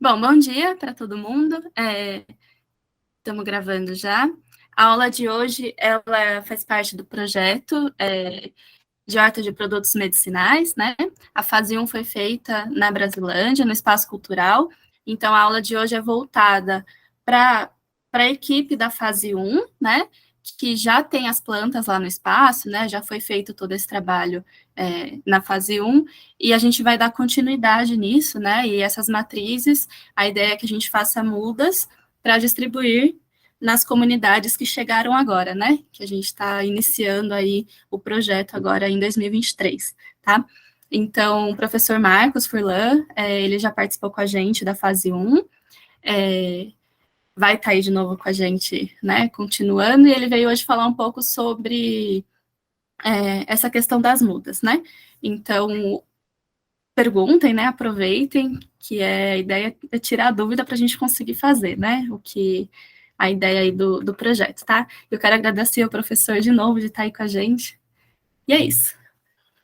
Bom dia para todo mundo. Estamos gravando já. A aula de hoje, ela faz parte do projeto de horta de produtos medicinais, né? A fase 1 foi feita na Brasilândia, no Espaço Cultural. Então, a aula de hoje é voltada para a equipe da fase 1, né? Que já tem as plantas lá no espaço, né? Já foi feito todo esse trabalho na fase 1, e a gente vai dar continuidade nisso, né? E essas matrizes, a ideia é que a gente faça mudas para distribuir nas comunidades que chegaram agora, né? Que a gente está iniciando aí o projeto agora em 2023, tá? Então, o professor Marcos Furlan, ele já participou com a gente da fase 1, vai estar aí de novo com a gente, né, continuando, e ele veio hoje falar um pouco sobre essa questão das mudas, né? Então, perguntem, né, aproveitem, que a ideia é tirar a dúvida para a gente conseguir fazer, né, a ideia aí do projeto, tá? Eu quero agradecer ao professor de novo de estar aí com a gente, e é isso.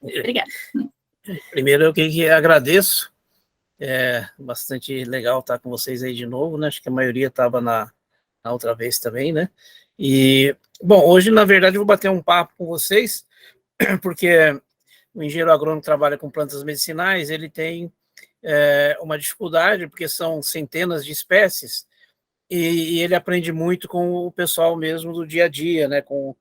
Obrigada. Primeiro, eu que agradeço, bastante legal estar com vocês aí de novo, né? Acho que a maioria estava na outra vez também, né? E, bom, hoje, na verdade, eu vou bater um papo com vocês, porque o engenheiro agrônomo que trabalha com plantas medicinais, ele tem uma dificuldade, porque são centenas de espécies, e ele aprende muito com o pessoal mesmo do dia a dia, né? Com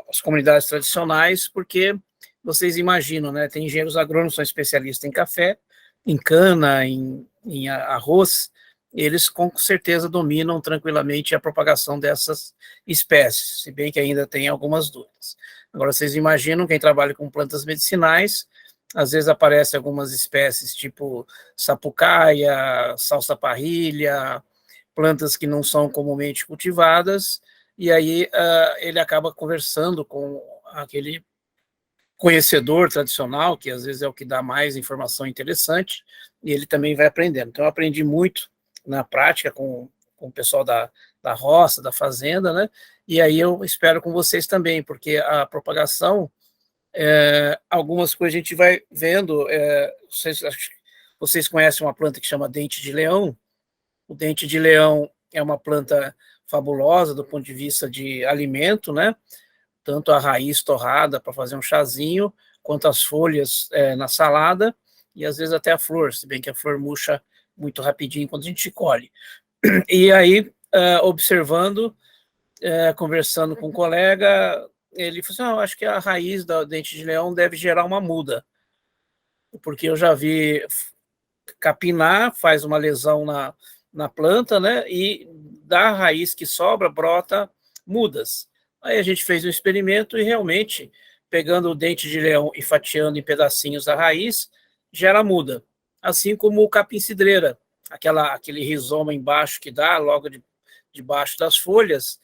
as comunidades tradicionais, porque vocês imaginam, né? Tem engenheiros agrônomos que são especialistas em café, em cana, em arroz, eles com certeza dominam tranquilamente a propagação dessas espécies, se bem que ainda tem algumas dúvidas. Agora, vocês imaginam quem trabalha com plantas medicinais, às vezes aparecem algumas espécies tipo sapucaia, salsa-parrilha, plantas que não são comumente cultivadas, e aí ele acaba conversando com aquele conhecedor tradicional, que às vezes é o que dá mais informação interessante, e ele também vai aprendendo. Então, eu aprendi muito na prática com o pessoal da roça, da fazenda, né? E aí eu espero com vocês também, porque a propagação, algumas coisas a gente vai vendo, vocês conhecem uma planta que chama dente de leão. O dente de leão é uma planta fabulosa do ponto de vista de alimento, né? Tanto a raiz torrada para fazer um chazinho, quanto as folhas na salada, e às vezes até a flor, se bem que a flor murcha muito rapidinho quando a gente colhe. E aí, observando, conversando com um colega, ele falou assim, acho que a raiz da dente de leão deve gerar uma muda, porque eu já vi capinar, faz uma lesão na planta, né, e da raiz que sobra, brota mudas. Aí a gente fez um experimento e realmente, pegando o dente de leão e fatiando em pedacinhos a raiz, gera muda. Assim como o capim-cidreira, aquele rizoma embaixo que dá, logo debaixo das folhas,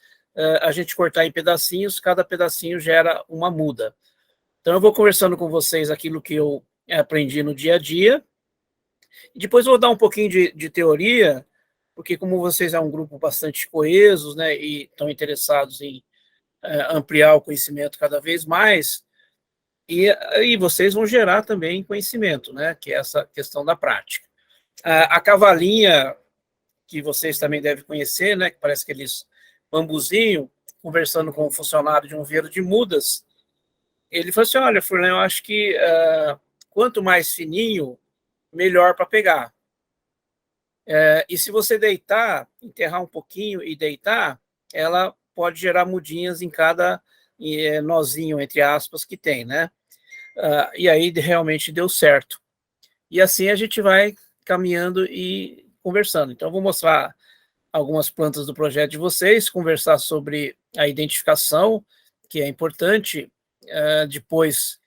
a gente cortar em pedacinhos, cada pedacinho gera uma muda. Então eu vou conversando com vocês aquilo que eu aprendi no dia a dia, e depois eu vou dar um pouquinho de teoria, porque como vocês é um grupo bastante coesos, né, e estão interessados em ampliar o conhecimento cada vez mais, e vocês vão gerar também conhecimento, né, que é essa questão da prática. A cavalinha, que vocês também devem conhecer, né, que parece aqueles bambuzinho, conversando com um funcionário de um viveiro de mudas, ele falou assim, olha, Furlan, eu acho que quanto mais fininho, melhor para pegar. E se você deitar, enterrar um pouquinho e deitar, ela pode gerar mudinhas em cada nozinho, entre aspas, que tem, né? E aí realmente deu certo. E assim a gente vai caminhando e conversando. Então, eu vou mostrar algumas plantas do projeto de vocês, conversar sobre a identificação, que é importante. Depois,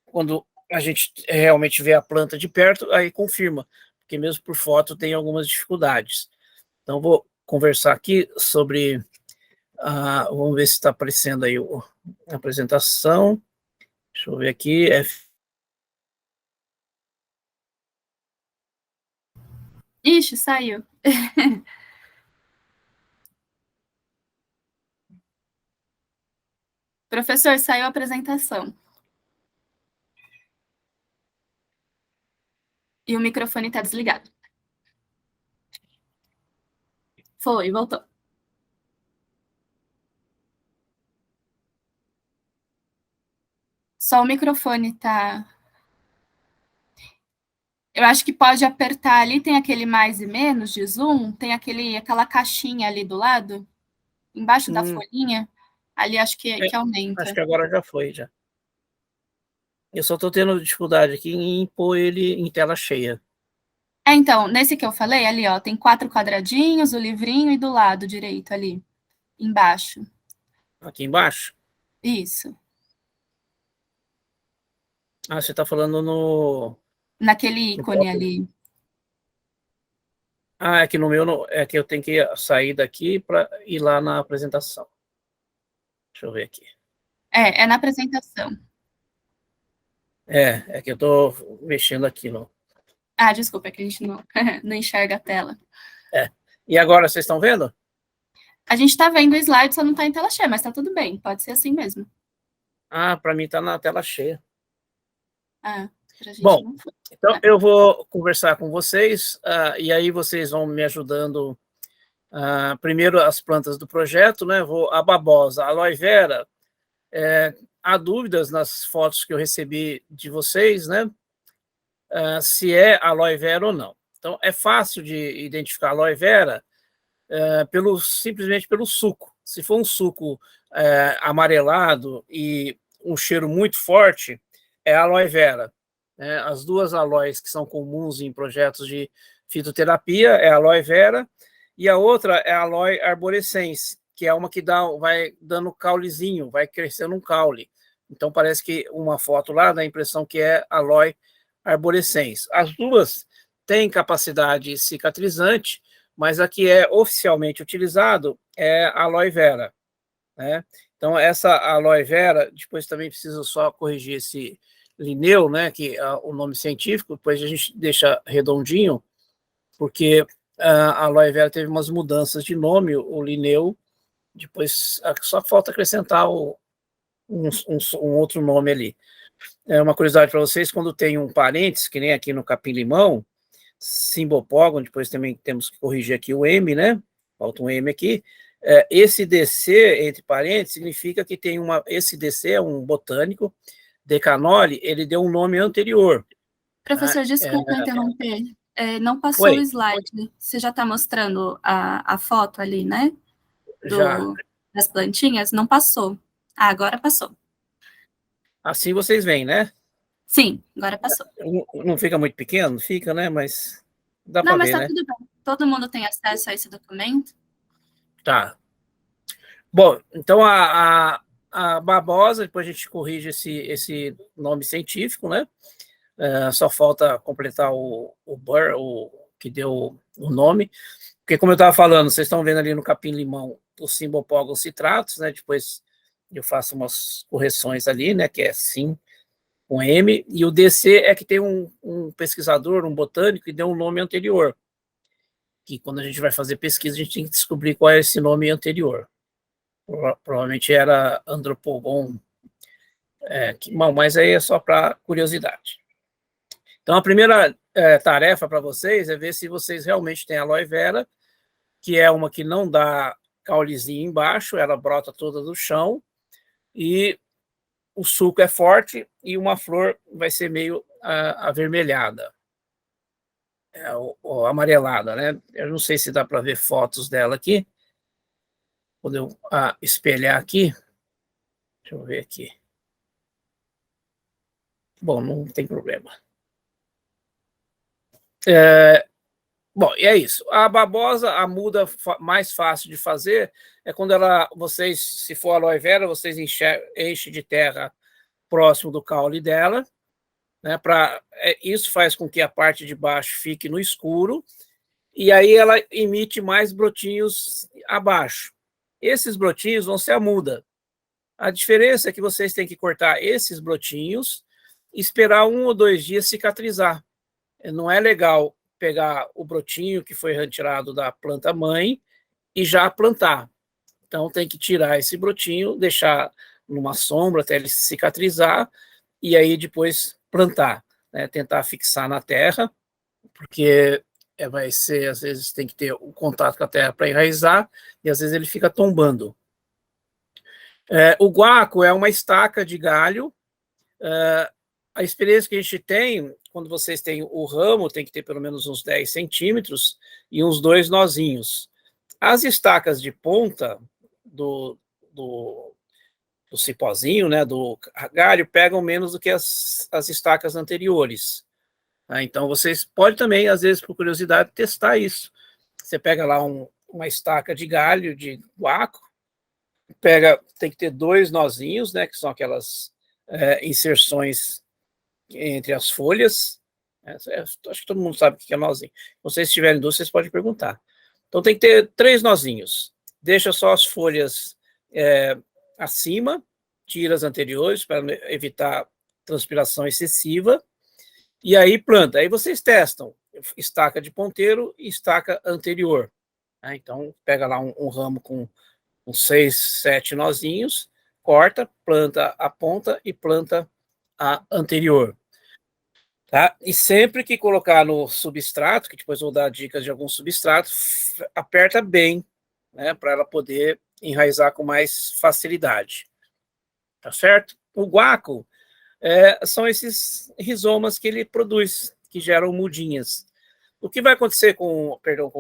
quando a gente realmente vê a planta de perto, aí confirma, porque mesmo por foto tem algumas dificuldades. Então, vou conversar aqui sobre... vamos ver se está aparecendo aí a apresentação. Deixa eu ver aqui. Ixi, saiu. Professor, saiu a apresentação. E o microfone está desligado. Foi, voltou. Só o microfone tá. Eu acho que pode apertar ali, tem aquele mais e menos de zoom, tem aquela caixinha ali do lado, embaixo da Hum, folhinha, ali acho é, que acho aumenta. que agora já foi, já. Eu só estou tendo dificuldade aqui em pôr ele em tela cheia. Então, nesse que eu falei, ali, ó, tem 4 quadradinhos, o livrinho e do lado direito ali, embaixo. Aqui embaixo. Isso. Ah, você está falando Naquele no ícone próprio. ali. Ah, é que no meu é que eu tenho que sair daqui para ir lá na apresentação. Deixa eu ver aqui. É na apresentação. É que eu estou mexendo aqui no. Ah, desculpa, é que a gente não, não enxerga a tela. É. E agora vocês estão vendo? A gente tá vendo o slide, só não tá em tela cheia, mas tá tudo bem, pode ser assim mesmo. Ah, para mim está na tela cheia. Ah, pra gente Bom, não foi. então Ah, eu vou conversar com vocês e aí vocês vão me ajudando. Primeiro as plantas do projeto, né? A babosa, a aloe vera. Há dúvidas nas fotos que eu recebi de vocês, né? Se é aloe vera ou não. Então é fácil de identificar aloe vera simplesmente pelo suco. Se for um suco amarelado e um cheiro muito forte, é aloe vera. Né? As duas aloes que são comuns em projetos de fitoterapia é a aloe vera e a outra é a aloe arborescens, que é uma que vai dando caulezinho, vai crescendo um caule. Então parece que uma foto lá dá a impressão que é aloe arborescens. As duas têm capacidade cicatrizante, mas a que é oficialmente utilizado é a aloe vera, né? Então, essa aloe vera, depois também preciso só corrigir esse lineu, né, que é o nome científico, depois a gente deixa redondinho, porque a aloe vera teve umas mudanças de nome, o lineu, depois só falta acrescentar um outro nome ali. É uma curiosidade para vocês, quando tem um parênteses, que nem aqui no capim-limão, Simbopógon, depois também temos que corrigir aqui o M, né? Falta um M aqui. Esse DC, entre parênteses, significa que tem esse DC é um botânico, Decanoli, ele deu um nome anterior. Tá? professor, desculpa interromper. Não passou o Oi, slide. Você já está mostrando a foto ali, né? já. Das plantinhas? Não passou. Ah, agora passou. Assim vocês veem, né? Sim, agora passou. Não fica muito pequeno? Fica, né? Mas dá Não, para mas ver, tá né? tudo bem. Todo mundo tem acesso a esse documento? Tá. Bom, então a babosa, depois a gente corrige esse nome científico, né? Só falta completar o Burr, o que deu o nome, porque como eu estava falando, vocês estão vendo ali no capim-limão o Simbopógon citratus, né? Depois eu faço umas correções ali, né? Que é sim com M, e o DC é que tem um pesquisador, um botânico, que deu um nome anterior, que quando a gente vai fazer pesquisa, a gente tem que descobrir qual é esse nome anterior. Provavelmente era Andropogon, bom, mas aí é só para curiosidade. Então, a primeira tarefa para vocês é ver se vocês realmente têm aloe vera, que é uma que não dá caulezinho embaixo, ela brota toda do chão, e o suco é forte e uma flor vai ser meio avermelhada, ou amarelada, né? Eu não sei se dá para ver fotos dela aqui. Quando eu espelhar aqui, deixa eu ver aqui. Bom, não tem problema. Bom, e é isso. A babosa, a muda mais fácil de fazer é quando vocês, se for aloe vera, vocês enchem de terra próximo do caule dela, né? Isso faz com que a parte de baixo fique no escuro e aí ela emite mais brotinhos abaixo. Esses brotinhos vão ser a muda. A diferença é que vocês têm que cortar esses brotinhos e esperar 1 ou 2 dias cicatrizar. Não é legal pegar o brotinho que foi retirado da planta mãe e já plantar. Então tem que tirar esse brotinho, deixar numa sombra até ele cicatrizar e aí depois plantar, né? Tentar fixar na terra, porque vai ser, às vezes tem que ter o contato com a terra para enraizar, e às vezes ele fica tombando. O guaco é uma estaca de galho. A experiência que a gente tem, quando vocês têm o ramo, tem que ter pelo menos uns 10 centímetros e uns 2 nozinhos. As estacas de ponta do cipózinho, né, do galho, pegam menos do que as estacas anteriores. Então, vocês podem também, às vezes, por curiosidade, testar isso. Você pega lá uma estaca de galho, de guaco, tem que ter 2 nozinhos, né, que são aquelas inserções entre as folhas. Acho que todo mundo sabe o que é nozinho. Se vocês tiverem dúvida, vocês podem perguntar. Então, tem que ter 3 nozinhos. Deixa só as folhas acima, tira as anteriores para evitar transpiração excessiva, e aí planta. Aí vocês testam estaca de ponteiro e estaca anterior. Então, pega lá um ramo com uns 6, 7 nozinhos, corta, planta a ponta e planta a anterior. Tá? E sempre que colocar no substrato, que depois vou dar dicas de alguns substratos, aperta bem, né, para ela poder enraizar com mais facilidade. Tá certo? O guaco são esses rizomas que ele produz, que geram mudinhas. O que vai acontecer com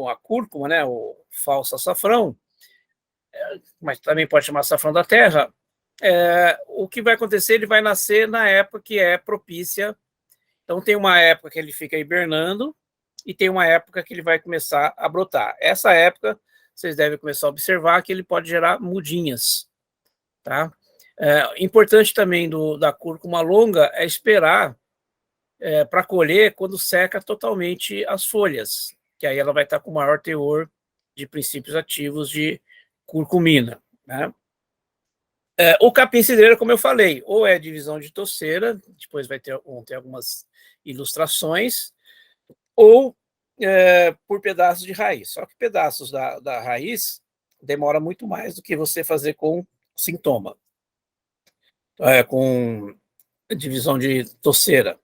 a cúrcuma, né, o falso açafrão, mas também pode chamar açafrão da terra, o que vai acontecer, ele vai nascer na época que é propícia. Então, tem uma época que ele fica hibernando e tem uma época que ele vai começar a brotar. Essa época, vocês devem começar a observar que ele pode gerar mudinhas. Tá? Importante também da cúrcuma longa é esperar para colher quando seca totalmente as folhas, que aí ela vai estar com maior teor de princípios ativos de curcumina. Né? O capim-cidreira, como eu falei, ou é divisão de toceira, depois vão ter algumas ilustrações, ou por pedaços de raiz. Só que pedaços da raiz demora muito mais do que você fazer com sintoma, com divisão de toceira.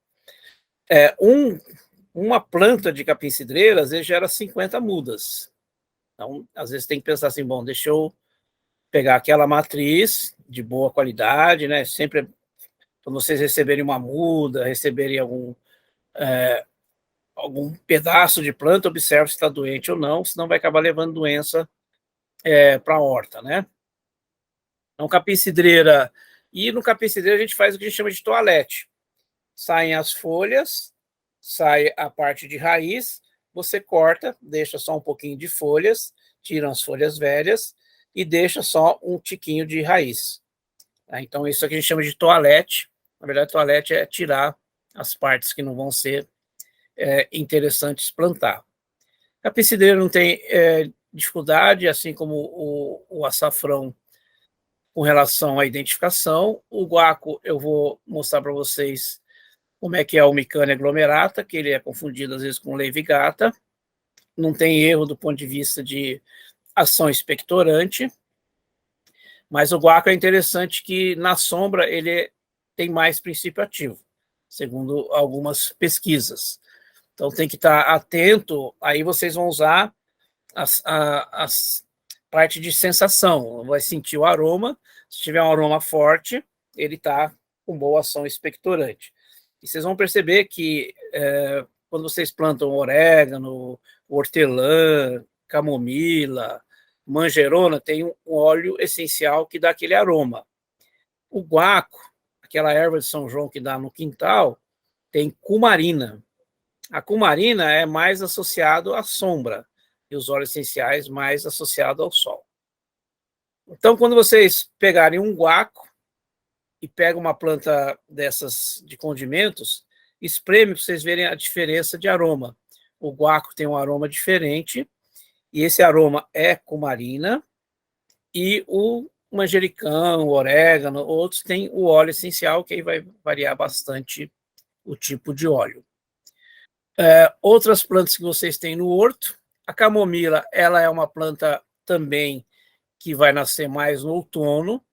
Uma planta de capim-cidreira, às vezes, gera 50 mudas. Então, às vezes, tem que pensar assim, bom, deixa eu pegar aquela matriz de boa qualidade, né? Sempre, quando vocês receberem uma muda, receberem algum pedaço de planta, observe se está doente ou não, senão vai acabar levando doença para a horta, né? Então, capim-cidreira, e no capim-cidreira a gente faz o que a gente chama de toalete. Saem as folhas, sai a parte de raiz, você corta, deixa só um pouquinho de folhas, tira as folhas velhas e deixa só um tiquinho de raiz. Então, isso aqui a gente chama de toalete. Na verdade, toalete é tirar as partes que não vão ser interessantes plantar. Capim-cidreira não tem dificuldade, assim como o açafrão, com relação à identificação. O guaco, eu vou mostrar para vocês como é que é o Micânia aglomerata, que ele é confundido às vezes com leivigata. Não tem erro do ponto de vista de ação expectorante, mas o guaco é interessante que na sombra ele tem mais princípio ativo, segundo algumas pesquisas. Então tem que estar atento, aí vocês vão usar as parte de sensação, vai sentir o aroma, se tiver um aroma forte, ele está com boa ação expectorante. E vocês vão perceber que quando vocês plantam orégano, hortelã, camomila, manjerona, tem um óleo essencial que dá aquele aroma. O guaco, aquela erva de São João que dá no quintal, tem cumarina. A cumarina é mais associado à sombra e os óleos essenciais mais associados ao sol. Então, quando vocês pegarem um guaco e pegam uma planta dessas de condimentos, espreme para vocês verem a diferença de aroma. O guaco tem um aroma diferente, e esse aroma é cumarina, e o manjericão, o orégano, outros têm o óleo essencial, que aí vai variar bastante o tipo de óleo. Outras plantas que vocês têm no horto, a camomila, ela é uma planta também que vai nascer mais no outono,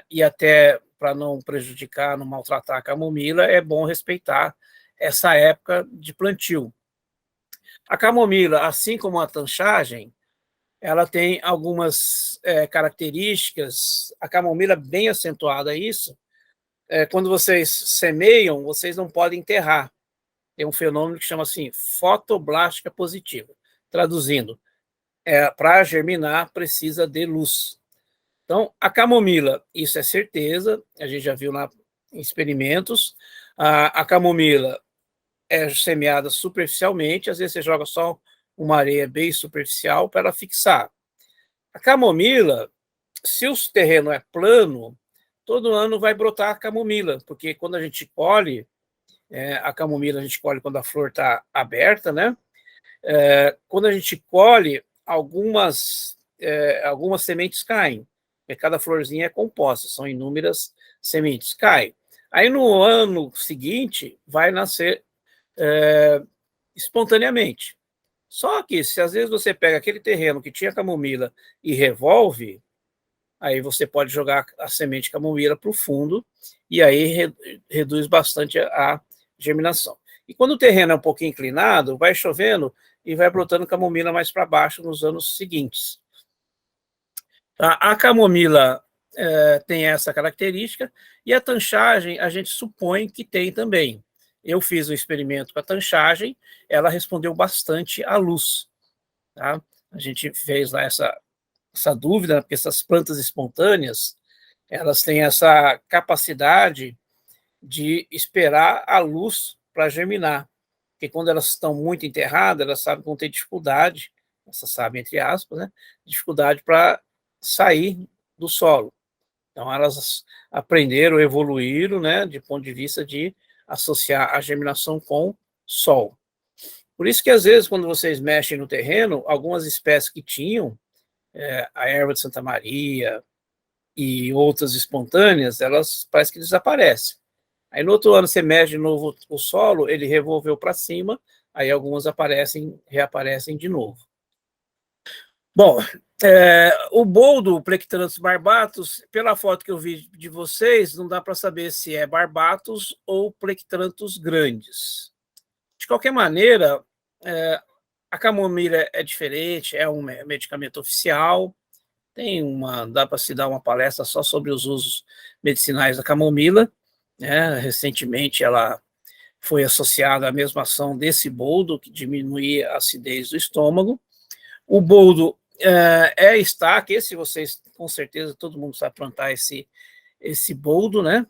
e até para não prejudicar, não maltratar a camomila, é bom respeitar essa época de plantio. A camomila, assim como a tanchagem, ela tem algumas características, a camomila é bem acentuada a isso. Quando vocês semeiam, vocês não podem enterrar. Tem um fenômeno que chama assim, fotoblástica positiva. Traduzindo, para germinar precisa de luz. Então, a camomila, isso é certeza, a gente já viu em experimentos. A camomila é semeada superficialmente, às vezes você joga só uma areia bem superficial para ela fixar. A camomila, se o terreno é plano, todo ano vai brotar a camomila, porque quando a gente colhe, a camomila a gente colhe quando a flor está aberta, né? Quando a gente colhe, algumas sementes caem, porque cada florzinha é composta, são inúmeras sementes, caem. Aí no ano seguinte vai nascer espontaneamente. Só que se às vezes você pega aquele terreno que tinha camomila e revolve, aí você pode jogar a semente de camomila para o fundo e aí reduz bastante a germinação. E quando o terreno é um pouquinho inclinado, vai chovendo e vai brotando camomila mais para baixo nos anos seguintes. A camomila tem essa característica e a tanchagem a gente supõe que tem também. Eu fiz um experimento com a tanchagem, ela respondeu bastante à luz. Tá? A gente fez lá essa dúvida, porque essas plantas espontâneas, elas têm essa capacidade de esperar a luz para germinar. Porque quando elas estão muito enterradas, elas sabem que vão ter dificuldade, essas sabem, entre aspas, né? Dificuldade para sair do solo. Então, elas aprenderam, evoluíram, né, de ponto de vista de associar a germinação com sol. Por isso que, às vezes, quando vocês mexem no terreno, algumas espécies que tinham, a erva de Santa Maria e outras espontâneas, elas parece que desaparecem. Aí, no outro ano, você mexe de novo o solo, ele revolveu para cima, aí algumas reaparecem de novo. Bom, o boldo, o Plectranthus barbatus, pela foto que eu vi de vocês, não dá para saber se é barbatus ou Plectranthus grandes. De qualquer maneira, a camomila é diferente, é um medicamento oficial, dá para se dar uma palestra só sobre os usos medicinais da camomila, né? Recentemente ela foi associada à mesma ação desse boldo, que diminui a acidez do estômago. O boldo é estaca, esse vocês, com certeza, todo mundo sabe plantar esse boldo, né?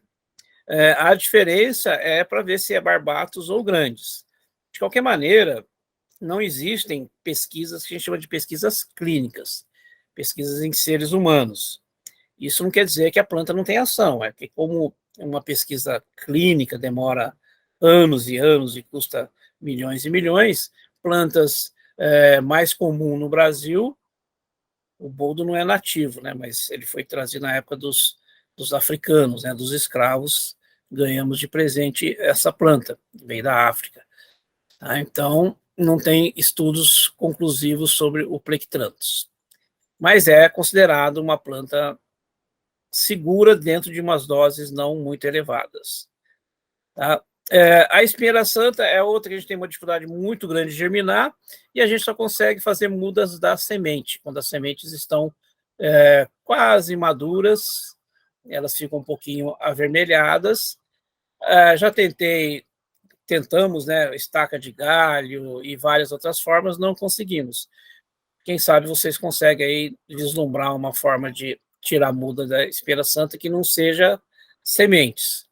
A diferença é para ver se é barbatus ou grandes. De qualquer maneira, não existem pesquisas que a gente chama de pesquisas clínicas, pesquisas em seres humanos. Isso não quer dizer que a planta não tem ação, é que como uma pesquisa clínica demora anos e anos e custa milhões e milhões, plantas mais comum no Brasil, o boldo não é nativo, né, mas ele foi trazido na época dos africanos, né, dos escravos, ganhamos de presente essa planta, veio da África. Tá? Então, não tem estudos conclusivos sobre o Plectranthus, mas é considerado uma planta segura dentro de umas doses não muito elevadas. Tá? A espinheira santa é outra que a gente tem uma dificuldade muito grande de germinar e a gente só consegue fazer mudas da semente, quando as sementes estão quase maduras, elas ficam um pouquinho avermelhadas. Já tentamos, né, estaca de galho e várias outras formas, não conseguimos. Quem sabe vocês conseguem aí vislumbrar uma forma de tirar a muda da espinheira santa que não seja sementes.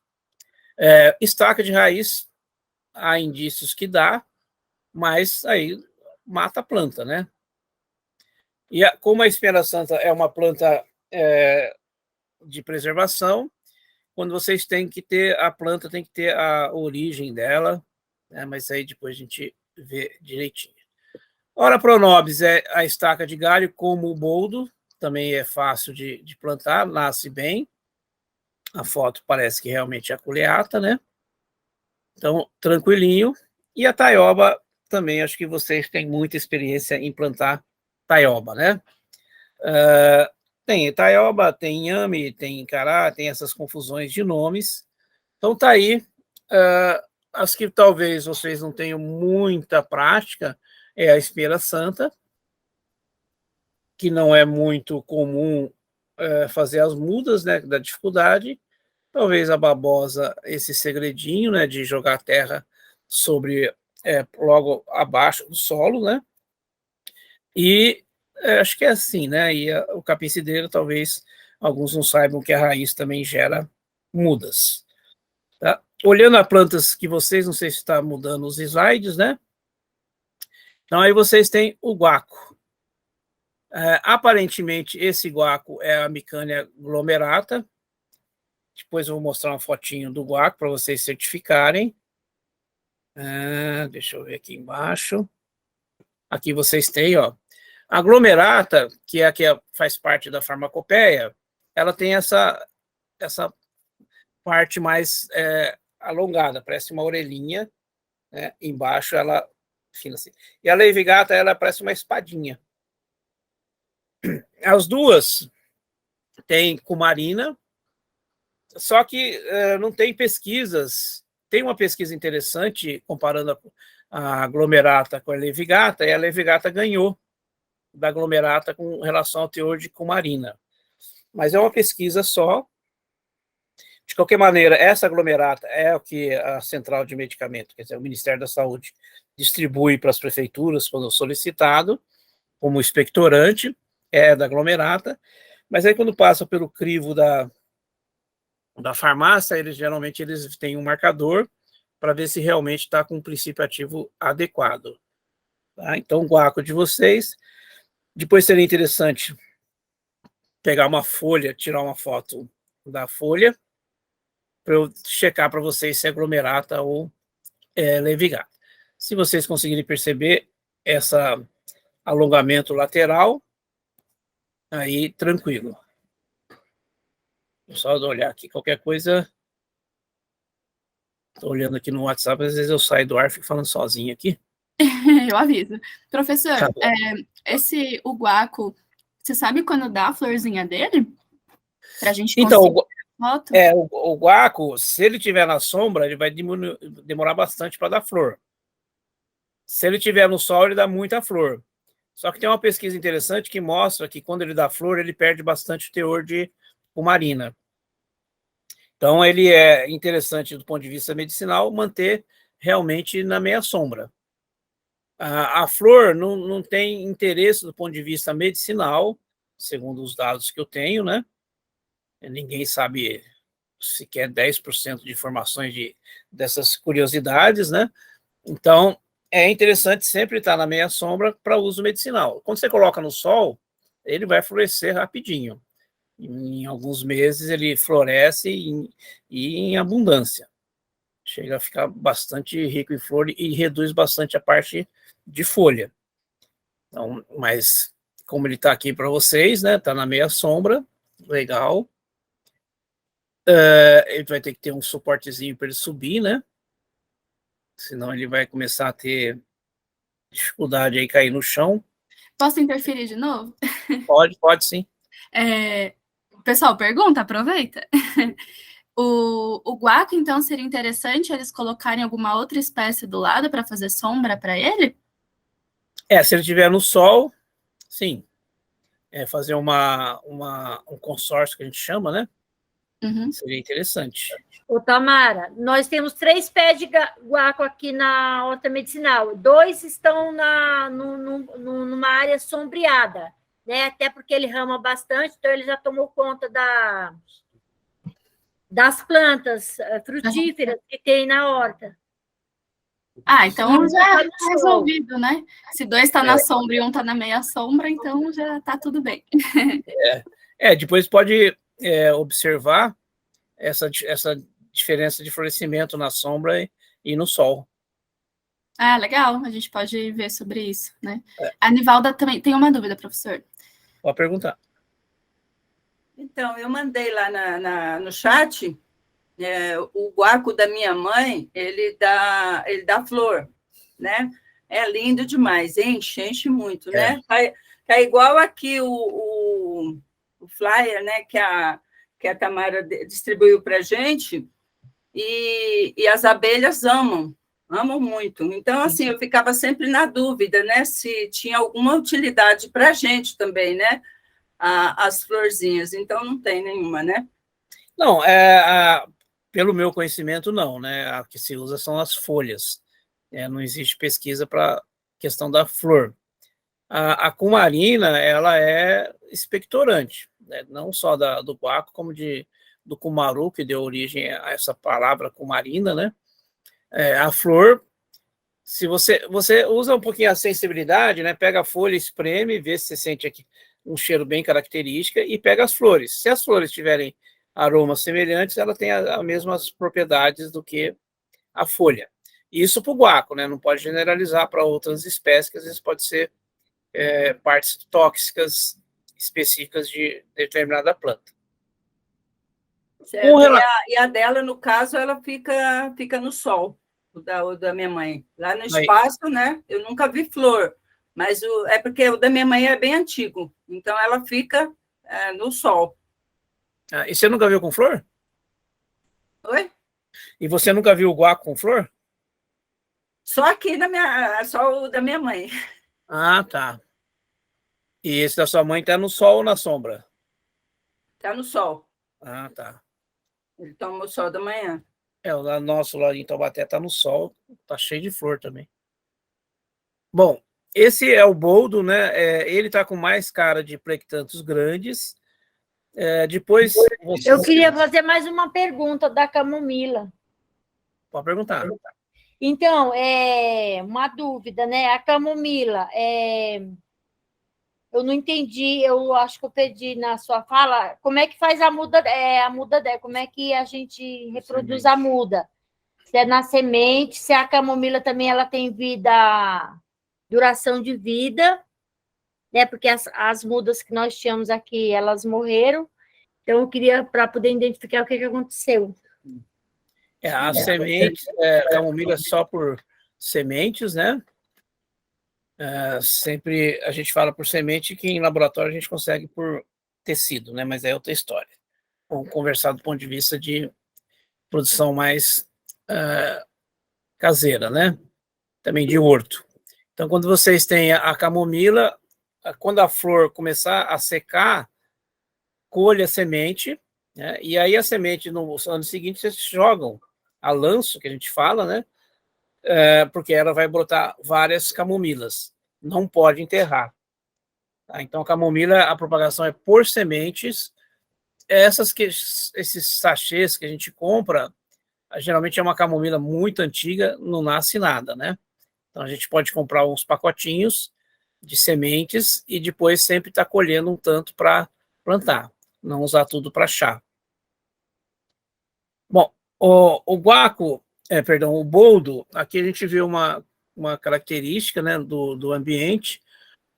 Estaca de raiz, há indícios que dá, mas aí mata a planta, né? E como a espinheira santa é uma planta de preservação, quando vocês têm que ter, a planta tem que ter a origem dela, né? Mas aí depois a gente vê direitinho. Ora pronobis é a estaca de galho, como o boldo, também é fácil de plantar, nasce bem. A foto parece que realmente é a culeata, né? Então, tranquilinho. E a taioba também, acho que vocês têm muita experiência em plantar taioba, né? Tem taioba, tem inhame, tem incará, tem essas confusões de nomes. Então, tá aí. As que talvez vocês não tenham muita prática, é a espera santa, que não é muito comum fazer as mudas, né, da dificuldade. Talvez a babosa, esse segredinho, né, de jogar a terra sobre, logo abaixo do solo, né, e acho que é assim, né, e o capim-cidreira, talvez alguns não saibam que a raiz também gera mudas, tá? Olhando a plantas que vocês, não sei se está mudando os slides, né, então aí vocês têm o guaco. Aparentemente, esse guaco é a Micânia glomerata. Depois eu vou mostrar uma fotinho do guaco para vocês certificarem. Deixa eu ver aqui embaixo. Aqui vocês têm, ó. A glomerata, que é a que faz parte da farmacopeia, ela tem essa parte mais alongada, parece uma orelhinha, né? Embaixo ela fina assim. E a leivigata, ela parece uma espadinha. As duas têm cumarina, só que não tem pesquisas. Tem uma pesquisa interessante comparando a glomerata com a leivigata, e a leivigata ganhou da glomerata com relação ao teor de cumarina. Mas é uma pesquisa só. De qualquer maneira, essa glomerata é o que a central de medicamento, quer dizer, o Ministério da Saúde, distribui para as prefeituras quando solicitado, como expectorante, é da glomerata, mas aí quando passa pelo crivo da farmácia, geralmente eles têm um marcador para ver se realmente está com um princípio ativo adequado. Tá? Então, o guaco de vocês. Depois seria interessante pegar uma folha, tirar uma foto da folha, para eu checar para vocês se é glomerata ou leivigata. Se vocês conseguirem perceber esse alongamento lateral, aí tranquilo. Só olhar aqui, qualquer coisa. Estou olhando aqui no WhatsApp, às vezes eu saio do ar e fico falando sozinho aqui. Eu aviso. Professor, Tá o guaco, você sabe quando dá a florzinha dele? Para a gente então, conseguir a foto? o guaco, se ele estiver na sombra, ele vai demorar bastante para dar flor. Se ele estiver no sol, ele dá muita flor. Só que tem uma pesquisa interessante que mostra que quando ele dá flor, ele perde bastante o teor de cumarina. Então, ele é interessante do ponto de vista medicinal manter realmente na meia sombra. A flor não tem interesse do ponto de vista medicinal, segundo os dados que eu tenho, né? Ninguém sabe sequer 10% de informações dessas curiosidades, né? Então, é interessante sempre estar na meia sombra para uso medicinal. Quando você coloca no sol, ele vai florescer rapidinho. Em alguns meses ele floresce e em abundância. Chega a ficar bastante rico em flor e reduz bastante a parte de folha. Então, mas como ele está aqui para vocês, né? Está na meia sombra, legal. Ele vai ter que ter um suportezinho para ele subir, né? Senão ele vai começar a ter dificuldade aí cair no chão. Posso interferir de novo? Pode sim. Pessoal, pergunta, aproveita. O guaco, então, seria interessante eles colocarem alguma outra espécie do lado para fazer sombra para ele? Se ele estiver no sol, sim. Fazer um consórcio que a gente chama, né? Uhum. Seria interessante. Ô, Tamara, nós temos 3 pés de guaco aqui na horta medicinal. 2 estão numa área sombreada, né? Até porque ele rama bastante, então ele já tomou conta das plantas frutíferas que tem na horta. Então já está resolvido, né? Se 2 está na sombra e 1 está na meia sombra, então já está tudo bem. Depois pode observar essa diferença de florescimento na sombra e no sol. Legal, a gente pode ver sobre isso, né? A Nivalda também tem uma dúvida, professor. Pode perguntar. Então, eu mandei lá no chat, o guaco da minha mãe, ele dá flor, né? É lindo demais, enche muito, né? Tá igual aqui o flyer, né, que a Tamara distribuiu para a gente, e as abelhas amam amo muito. Então, assim, eu ficava sempre na dúvida, né, se tinha alguma utilidade para a gente também, né, as florzinhas. Então, não tem nenhuma, né? Não, pelo meu conhecimento, não, né? A que se usa são as folhas. Não existe pesquisa para questão da flor. A cumarina, ela é expectorante, né? Não só do guaco, como do cumaru, que deu origem a essa palavra cumarina, né? A flor, se você usa um pouquinho a sensibilidade, né? Pega a folha, espreme, vê se você sente aqui um cheiro bem característico e pega as flores. Se as flores tiverem aromas semelhantes, ela tem as mesmas propriedades do que a folha. Isso para o guaco, né? Não pode generalizar para outras espécies, que às vezes pode ser partes tóxicas específicas de determinada planta. Certo. E a dela, no caso, ela fica no sol, o da minha mãe. Lá no espaço, né? Eu nunca vi flor, mas é porque o da minha mãe é bem antigo, então ela fica no sol. E você nunca viu com flor? Oi? E você nunca viu o guaco com flor? Só aqui só o da minha mãe. Ah, tá. E esse da sua mãe está no sol ou na sombra? Está no sol. Ah, tá. Ele toma o sol da manhã. O nosso lá em Taubaté está no sol, está cheio de flor também. Bom, esse é o boldo, né? Ele está com mais cara de plectantos grandes. Depois. Eu queria fazer mais uma pergunta da camomila. Pode perguntar. Então, uma dúvida, né? A camomila, eu não entendi, eu acho que eu perdi na sua fala, como é que faz a muda dela? Como é que a gente reproduz a muda? Se é na semente, se a camomila também ela tem duração de vida, né? Porque as mudas que nós tínhamos aqui, elas morreram. Então, eu queria, para poder identificar o que aconteceu. A semente, camomila só por sementes, né? Sempre a gente fala por semente, que em laboratório a gente consegue por tecido, né? Mas é outra história. Vamos conversar do ponto de vista de produção mais caseira, né? Também de horto. Então, quando vocês têm a camomila, quando a flor começar a secar, colhe a semente, né? E aí a semente, no ano seguinte, vocês jogam a lanço, que a gente fala, né? Porque ela vai brotar várias camomilas. Não pode enterrar. Tá? Então, a camomila, a propagação é por sementes. Esses sachês que a gente compra, geralmente é uma camomila muito antiga, não nasce nada, né? Então, a gente pode comprar uns pacotinhos de sementes e depois sempre estar colhendo um tanto para plantar. Não usar tudo para chá. Bom, o guaco, o boldo, aqui a gente vê uma característica, né, do ambiente.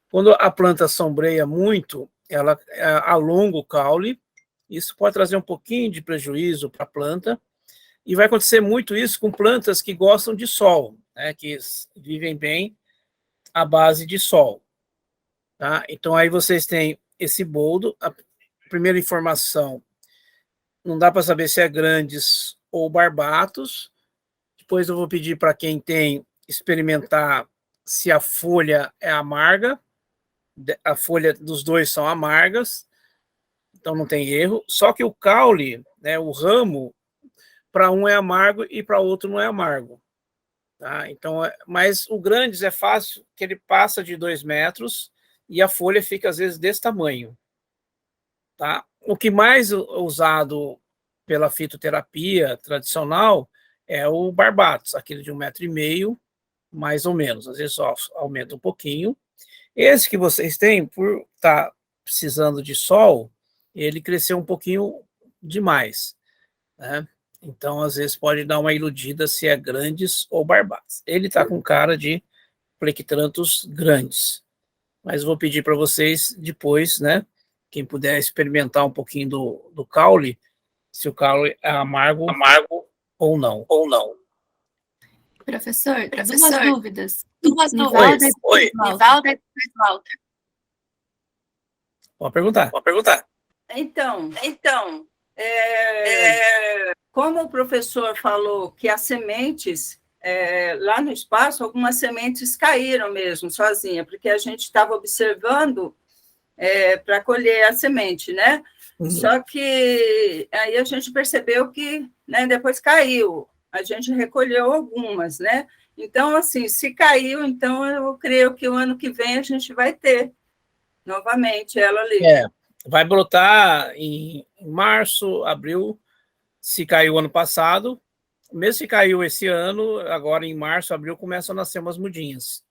Quando a planta sombreia muito, ela alonga o caule. Isso pode trazer um pouquinho de prejuízo para a planta. E vai acontecer muito isso com plantas que gostam de sol, né, que vivem bem à base de sol. Tá? Então, aí vocês têm esse boldo. A primeira informação, não dá para saber se é grandes ou barbatos. Depois eu vou pedir para quem tem experimentar se a folha é amarga. A folha dos dois são amargas, então não tem erro. Só que o caule, né, o ramo, para um é amargo e para outro não é amargo. Tá? Então, mas o grandes é fácil, que ele passa de 2 metros e a folha fica às vezes desse tamanho. Tá? O que mais usado pela fitoterapia tradicional é o barbatos, aquele de 1,5 metro, mais ou menos. Às vezes só aumenta um pouquinho. Esse que vocês têm, por estar precisando de sol, ele cresceu um pouquinho demais, né? Então, às vezes, pode dar uma iludida se é grandes ou barbatos. Ele está com cara de plectrantos grandes. Mas vou pedir para vocês depois, né? Quem puder experimentar um pouquinho do caule, se o caule é amargo ou não. Professor, duas dúvidas. Oi. Nivalda e Walter. Pode perguntar. Então, como o professor falou que as sementes lá no espaço, algumas sementes caíram mesmo, sozinha, porque a gente estava observando para colher a semente, né? Uhum. Só que aí a gente percebeu que, né, depois caiu, a gente recolheu algumas, né? Então, assim, se caiu, então eu creio que o ano que vem a gente vai ter novamente ela ali. Vai brotar em março, abril, se caiu ano passado. Mesmo se caiu esse ano, agora em março, abril, começam a nascer umas mudinhas.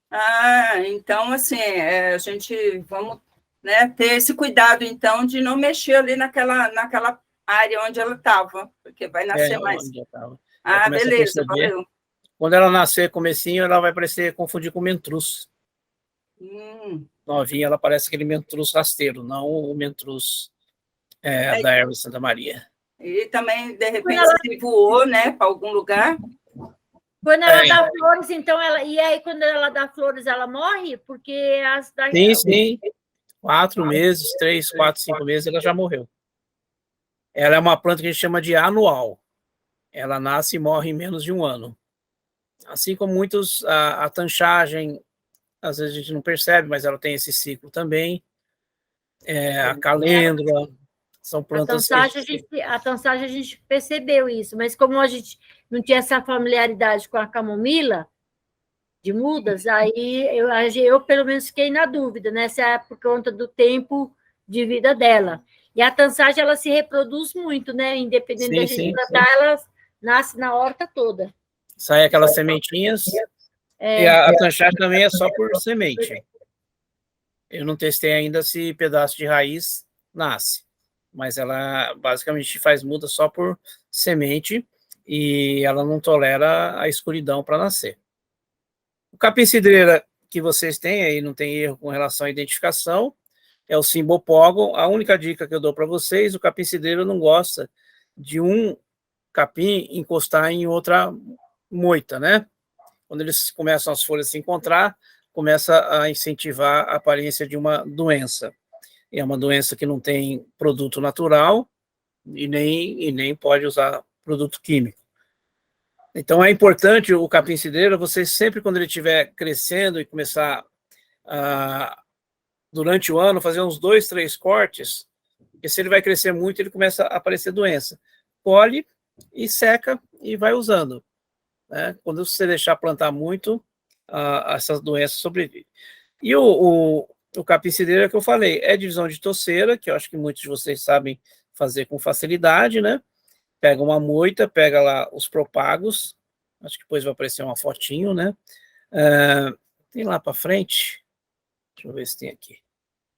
Então, assim, a gente vamos, né, ter esse cuidado, então, de não mexer ali naquela área onde ela estava, porque vai nascer mais. Beleza, valeu. Quando ela nascer comecinho, ela vai confundir com mentruz. Novinha, ela parece aquele mentruz rasteiro, não o mentruz da erva Santa Maria. E também, de repente, se voou, né, para algum lugar. Quando ela dá flores, então, e aí, quando ela dá flores, ela morre? Porque Sim. 4 meses, 3, 4, 5 meses, ela já morreu. Ela é uma planta que a gente chama de anual. Ela nasce e morre em menos de um ano. Assim como muitos, a tanchagem, às vezes a gente não percebe, mas ela tem esse ciclo também. A calêndula, são plantas... A tançagem a gente percebeu isso, mas como a gente não tinha essa familiaridade com a camomila de mudas, aí eu pelo menos fiquei na dúvida, né? Se é por conta do tempo de vida dela. E a tançagem, ela se reproduz muito, né? Independente da gente plantar, ela nasce na horta toda. Sai aquelas sementinhas, e a tanchagem também é só por semente. Eu não testei ainda se pedaço de raiz nasce, mas ela basicamente faz muda só por semente e ela não tolera a escuridão para nascer. O capim-cidreira que vocês têm aí, não tem erro com relação à identificação, é o Cymbopogon. A única dica que eu dou para vocês, o capim-cidreira não gosta de um capim encostar em outra moita, né? Quando eles começam as folhas a se encontrar, começa a incentivar a aparência de uma doença. É uma doença que não tem produto natural e nem pode usar produto químico. Então, é importante o capim-cidreira, você sempre, quando ele estiver crescendo e começar, durante o ano, fazer uns 2, 3 cortes, porque se ele vai crescer muito, ele começa a aparecer doença. Colhe e seca e vai usando. Né? Quando você deixar plantar muito, essas doenças sobrevivem. E o capim-cidreira que eu falei, é divisão de toceira, que eu acho que muitos de vocês sabem fazer com facilidade, né? Pega uma moita, pega lá os propagos, acho que depois vai aparecer uma fotinho, né? Tem lá para frente, deixa eu ver se tem aqui.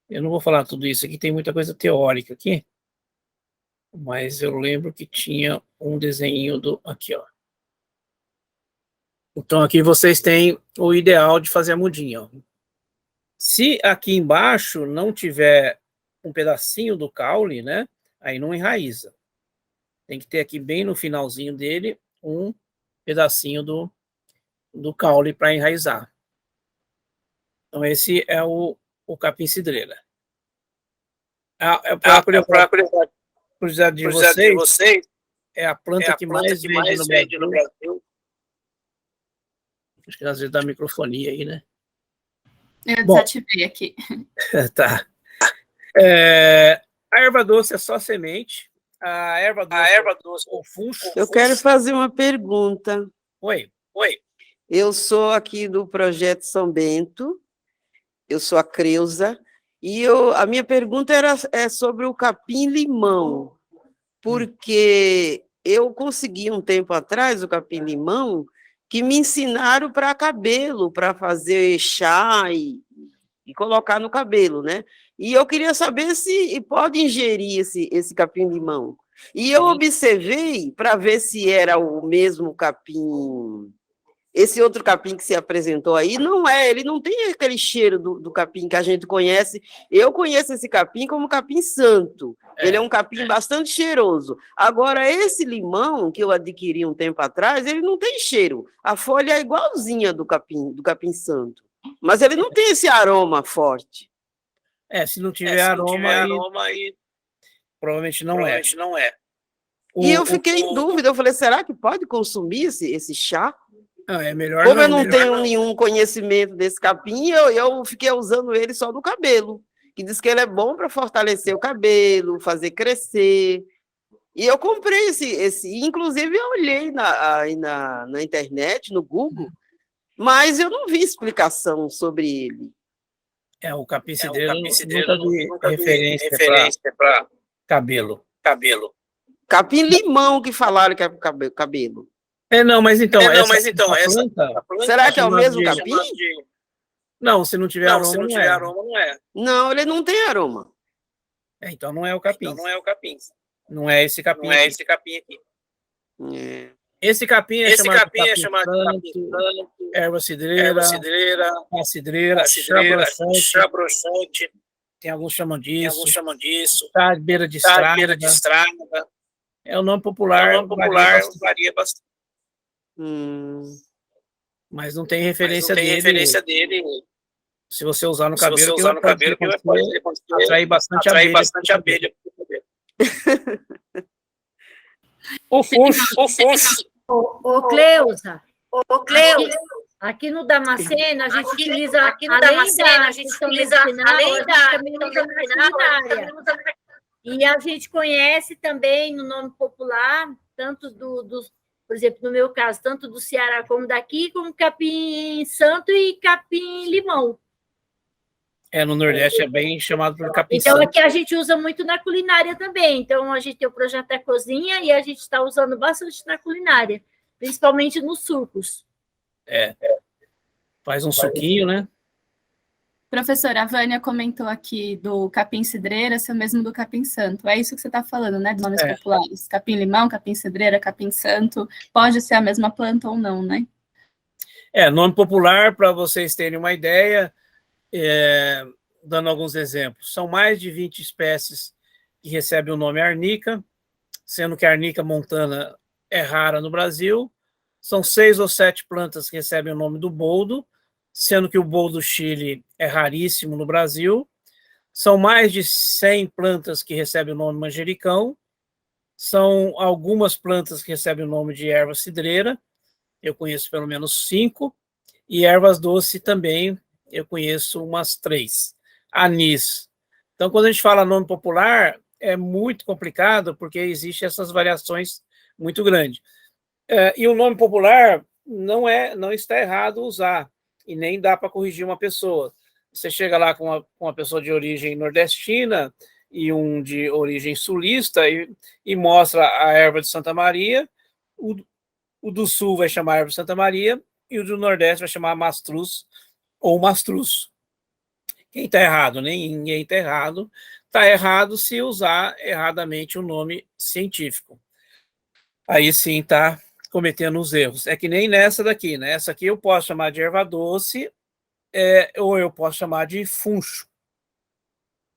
Eu não vou falar tudo isso aqui, tem muita coisa teórica aqui, mas eu lembro que tinha um desenho aqui, ó. Então, aqui vocês têm o ideal de fazer a mudinha, ó. Se aqui embaixo não tiver um pedacinho do caule, né? Aí não enraiza. Tem que ter aqui bem no finalzinho dele um pedacinho do caule para enraizar. Então, esse é o capim-cidreira. Para curiosidade de vocês, é a planta que mais vende no Brasil. Acho que às vezes dá microfonia aí, né? Eu desativei aqui. Tá. A erva doce é só semente. A erva doce, o funcho. Eu quero fazer uma pergunta. Oi. Eu sou aqui do Projeto São Bento, eu sou a Creuza, e a minha pergunta é sobre o capim-limão, porque eu consegui um tempo atrás o capim-limão que me ensinaram para cabelo, para fazer chá e colocar no cabelo, né? E eu queria saber se pode ingerir esse capim-limão. E eu observei para ver se era o mesmo capim. Esse outro capim que se apresentou aí, não é, ele não tem aquele cheiro do capim que a gente conhece. Eu conheço esse capim como capim santo. Ele é um capim bastante cheiroso. Agora, esse limão que eu adquiri um tempo atrás, ele não tem cheiro. A folha é igualzinha do capim santo. Mas ele não tem esse aroma forte. Se não tiver aroma aí, provavelmente não é. E eu fiquei em dúvida, eu falei, será que pode consumir esse chá? É melhor Como eu não melhor tenho nenhum conhecimento desse capim, eu fiquei usando ele só no cabelo, que diz que ele é bom para fortalecer o cabelo, fazer crescer. E eu comprei inclusive eu olhei aí na internet, no Google, mas eu não vi explicação sobre ele. o capim cidreiro, nunca vi referência para cabelo. Capim-limão que falaram que é para cabelo. Não, mas então, essa planta... Será que é o chamada mesmo de- capim? Não, se não tiver aroma, não é. Não, ele não tem aroma. Então não é o capim. Não é esse capim aqui. É. Esse capim é chamado de capim santo, erva cidreira, pá cidreira, chabrochante. Tem alguns chamam disso. Tá à beira de estrada. É o nome popular, varia bastante. Mas não tem referência dele. Se você usar no cabelo, que vai atrair bastante abelha. O funcho. Ô, Cleusa, aqui no Damasceno, a gente utiliza, além da culinária. E a gente conhece também, no nome popular, tanto por exemplo, no meu caso, tanto do Ceará como daqui, como capim santo e capim limão. No Nordeste é bem chamado por capim Então, santo. aqui a gente usa muito na culinária também. Então, a gente tem o projeto da cozinha e a gente está usando bastante na culinária, principalmente nos sucos. Faz um suquinho, né? Professora, a Vânia comentou aqui do capim cidreira ser o mesmo do capim santo. É isso que você está falando, né? De nomes populares. Capim-limão, capim cidreira, capim santo. Pode ser a mesma planta ou não, né? Nome popular, para vocês terem uma ideia, dando alguns exemplos. São mais de 20 espécies que recebem o nome arnica, sendo que a arnica montana é rara no Brasil. São 6 ou 7 plantas que recebem o nome do boldo, sendo que o boldo Chile é raríssimo no Brasil. São mais de 100 plantas que recebem o nome manjericão. São algumas plantas que recebem o nome de erva cidreira. Eu conheço pelo menos 5. E ervas doces também, eu conheço umas 3. Anis. Então, quando a gente fala nome popular, é muito complicado, porque existem essas variações muito grandes. E o nome popular não está errado usar, e nem dá para corrigir uma pessoa. Você chega lá com uma pessoa de origem nordestina e um de origem sulista e mostra a erva de Santa Maria, o do sul vai chamar erva de Santa Maria e o do nordeste vai chamar mastruz ou mastruz. Quem está errado? Ninguém está errado. Está errado se usar erradamente o nome científico. Aí sim está cometendo os erros. É que nem nessa daqui, né? Essa aqui eu posso chamar de erva doce, ou eu posso chamar de funcho.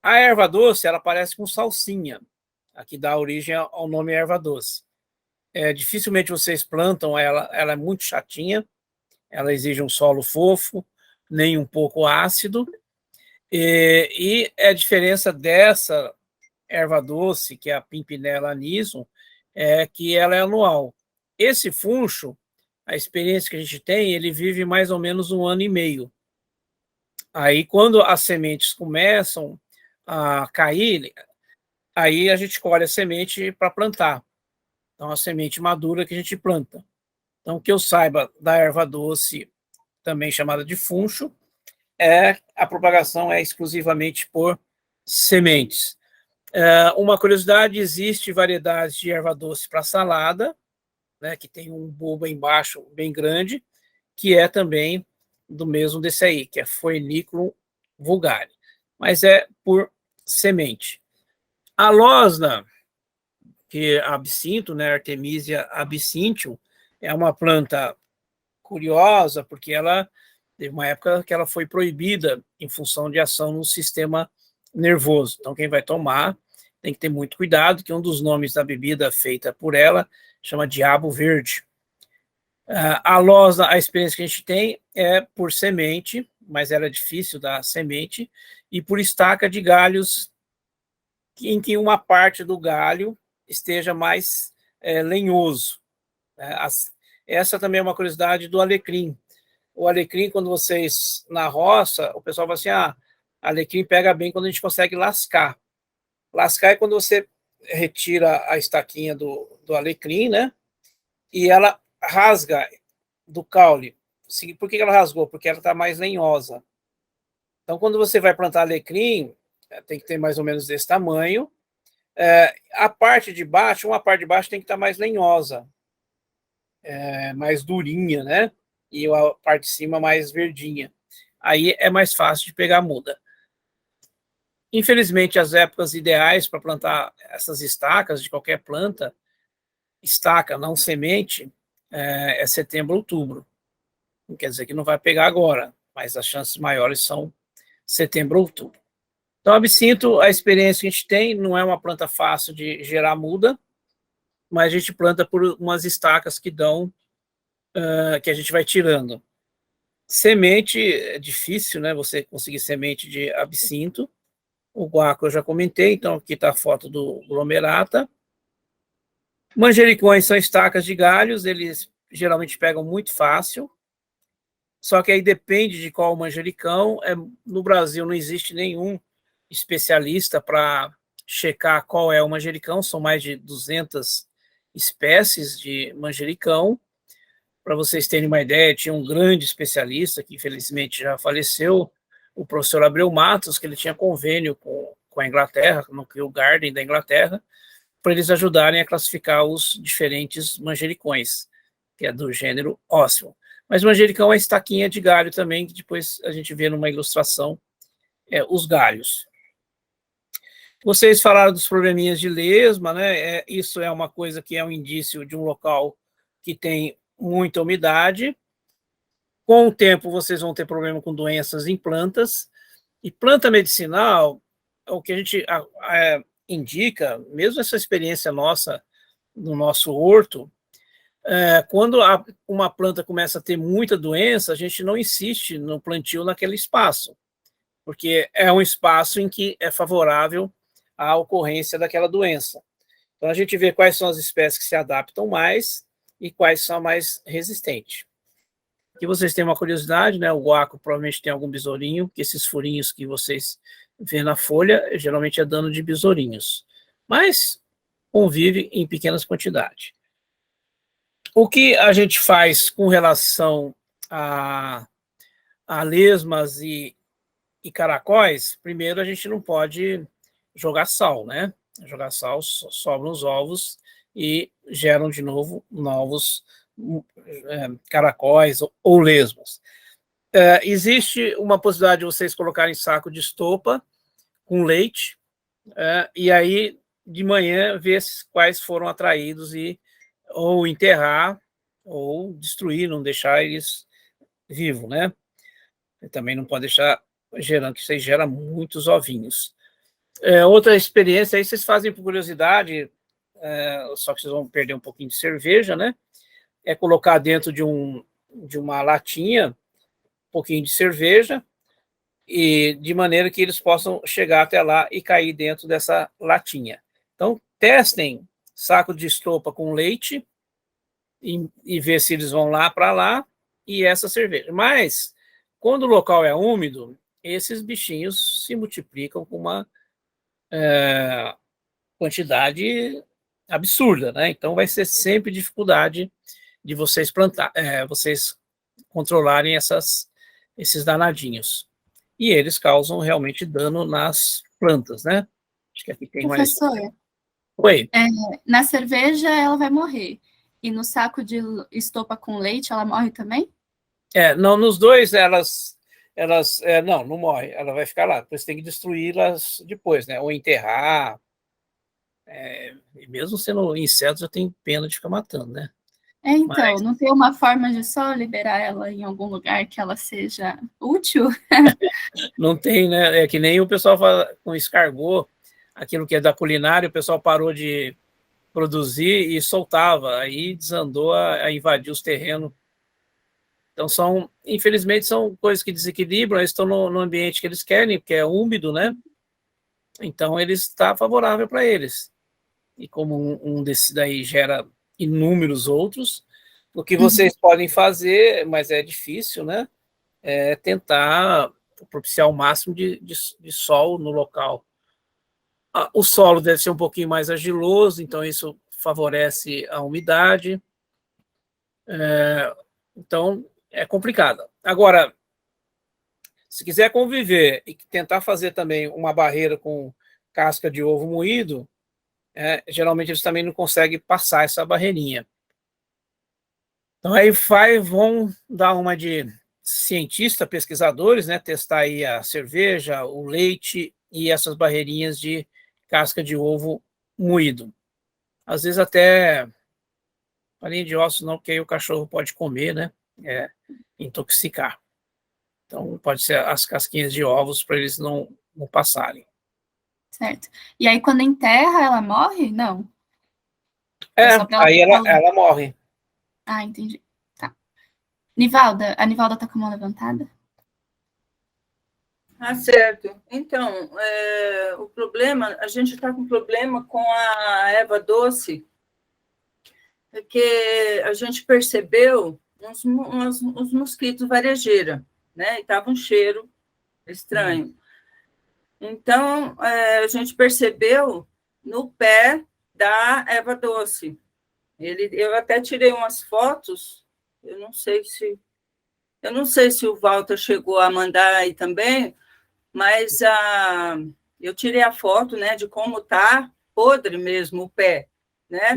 A erva doce, ela parece com salsinha, a que dá origem ao nome erva doce. Dificilmente vocês plantam ela é muito chatinha, ela exige um solo fofo, nem um pouco ácido, e a diferença dessa erva doce, que é a Pimpinella anisum, é que ela é anual. Esse funcho, a experiência que a gente tem, ele vive mais ou menos 1 ano e meio. Aí, quando as sementes começam a cair, aí a gente colhe a semente para plantar. Então, a semente madura que a gente planta. Então, que eu saiba da erva doce, também chamada de funcho, a propagação é exclusivamente por sementes. Uma curiosidade, existe variedades de erva doce para salada, né, que tem um bulbo embaixo bem grande, que é também do mesmo desse aí, que é Phoenicum vulgare, mas é por semente. A losna, que é absinto, né, Artemisia absinthium, é uma planta curiosa, porque ela teve uma época que ela foi proibida em função de ação no sistema nervoso. Então, quem vai tomar tem que ter muito cuidado, que um dos nomes da bebida feita por ela chama Diabo Verde. A losna, a experiência que a gente tem é por semente, mas era difícil dar semente, e por estaca de galhos, em que uma parte do galho esteja mais lenhoso. essa também é uma curiosidade do alecrim. O alecrim, quando vocês, na roça, o pessoal fala assim, alecrim pega bem quando a gente consegue lascar. Lascar é quando você retira a estaquinha do alecrim, né? E ela rasga do caule. Por que ela rasgou? Porque ela está mais lenhosa. Então, quando você vai plantar alecrim, tem que ter mais ou menos desse tamanho. A parte de baixo, uma parte de baixo tem que estar mais lenhosa, mais durinha, né? E a parte de cima mais verdinha. Aí é mais fácil de pegar muda. Infelizmente, as épocas ideais para plantar essas estacas de qualquer planta, estaca, não semente, é setembro, outubro. Não quer dizer que não vai pegar agora, mas as chances maiores são setembro, outubro. Então, absinto, a experiência que a gente tem, não é uma planta fácil de gerar muda, mas a gente planta por umas estacas que dão, que a gente vai tirando. Semente é difícil, né? Você conseguir semente de absinto. O guaco eu já comentei, então aqui está a foto do glomerata. Manjericões são estacas de galhos, eles geralmente pegam muito fácil, só que aí depende de qual manjericão. No Brasil não existe nenhum especialista para checar qual é o manjericão, são mais de 200 espécies de manjericão. Para vocês terem uma ideia, tinha um grande especialista, que infelizmente já faleceu, o professor Abreu Matos, que ele tinha convênio com a Inglaterra, no Kew Garden da Inglaterra, para eles ajudarem a classificar os diferentes manjericões, que é do gênero ósseo. Mas manjericão é estaquinha de galho também, que depois a gente vê numa ilustração, os galhos. Vocês falaram dos probleminhas de lesma, né? Isso é uma coisa que é um indício de um local que tem muita umidade. Com o tempo, vocês vão ter problema com doenças em plantas. E planta medicinal, o que a gente indica, mesmo essa experiência nossa no nosso horto, quando uma planta começa a ter muita doença, a gente não insiste no plantio naquele espaço, porque é um espaço em que é favorável à ocorrência daquela doença. Então, a gente vê quais são as espécies que se adaptam mais e quais são mais resistentes. Aqui vocês têm uma curiosidade, né? O guaco provavelmente tem algum besourinho, que esses furinhos que vocês vêem na folha, geralmente é dano de besourinhos, mas convive em pequenas quantidades. O que a gente faz com relação a lesmas e caracóis? Primeiro, a gente não pode jogar sal, né? Jogar sal, sobram os ovos e geram de novo novos caracóis ou lesmas. Existe uma possibilidade de vocês colocarem saco de estopa com leite, e aí de manhã ver quais foram atraídos e ou enterrar ou destruir, não deixar eles vivos, né? E também não pode deixar gerando, que isso aí gera muitos ovinhos. Outra experiência, aí vocês fazem por curiosidade, só que vocês vão perder um pouquinho de cerveja, né? É colocar dentro de uma latinha um pouquinho de cerveja, e de maneira que eles possam chegar até lá e cair dentro dessa latinha. Então, testem saco de estopa com leite e ver se eles vão lá para lá, e essa cerveja. Mas, quando o local é úmido, esses bichinhos se multiplicam com uma quantidade absurda, né? Então, vai ser sempre dificuldade de vocês vocês controlarem esses danadinhos. E eles causam realmente dano nas plantas, né? Acho que aqui tem mais. Professor, Oi. Na cerveja ela vai morrer. E no saco de estopa com leite ela morre também? Não, nos dois elas não morre, ela vai ficar lá. Depois tem que destruí-las depois, né? Ou enterrar. E mesmo sendo insetos, eu tenho pena de ficar matando, né? Então, mas não tem uma forma de só liberar ela em algum lugar que ela seja útil? Não tem, né? É que nem o pessoal fala com escargot, aquilo que é da culinária, o pessoal parou de produzir e soltava, aí desandou a invadir os terrenos. Então, infelizmente, são coisas que desequilibram, eles estão no ambiente que eles querem, porque é úmido, né? Então, está favorável para eles. E como um desses daí gera inúmeros outros, O que vocês podem fazer, mas é difícil, né? É tentar propiciar o máximo de sol no local. O solo deve ser um pouquinho mais argiloso, então isso favorece a umidade. Então, é complicado. Agora, se quiser conviver e tentar fazer também uma barreira com casca de ovo moído, geralmente eles também não conseguem passar essa barreirinha. Então, aí vão dar uma de cientista, pesquisadores, né, testar aí a cerveja, o leite e essas barreirinhas de casca de ovo moído. Às vezes até farinha de ossos não, porque aí o cachorro pode comer, né, intoxicar. Então, pode ser as casquinhas de ovos para eles não passarem. Certo. E aí, quando enterra, ela morre? Não. Só pra aí ela morre. Ah, entendi. Tá. Nivalda, a Nivalda está com a mão levantada? Ah, certo. Então, o problema, a gente está com problema com a erva doce, porque a gente percebeu uns mosquitos varejeira, né? E estava um cheiro estranho. Então, a gente percebeu no pé da erva doce. Eu até tirei umas fotos, eu não sei se o Walter chegou a mandar aí também, mas eu tirei a foto, né, de como está podre mesmo o pé, né?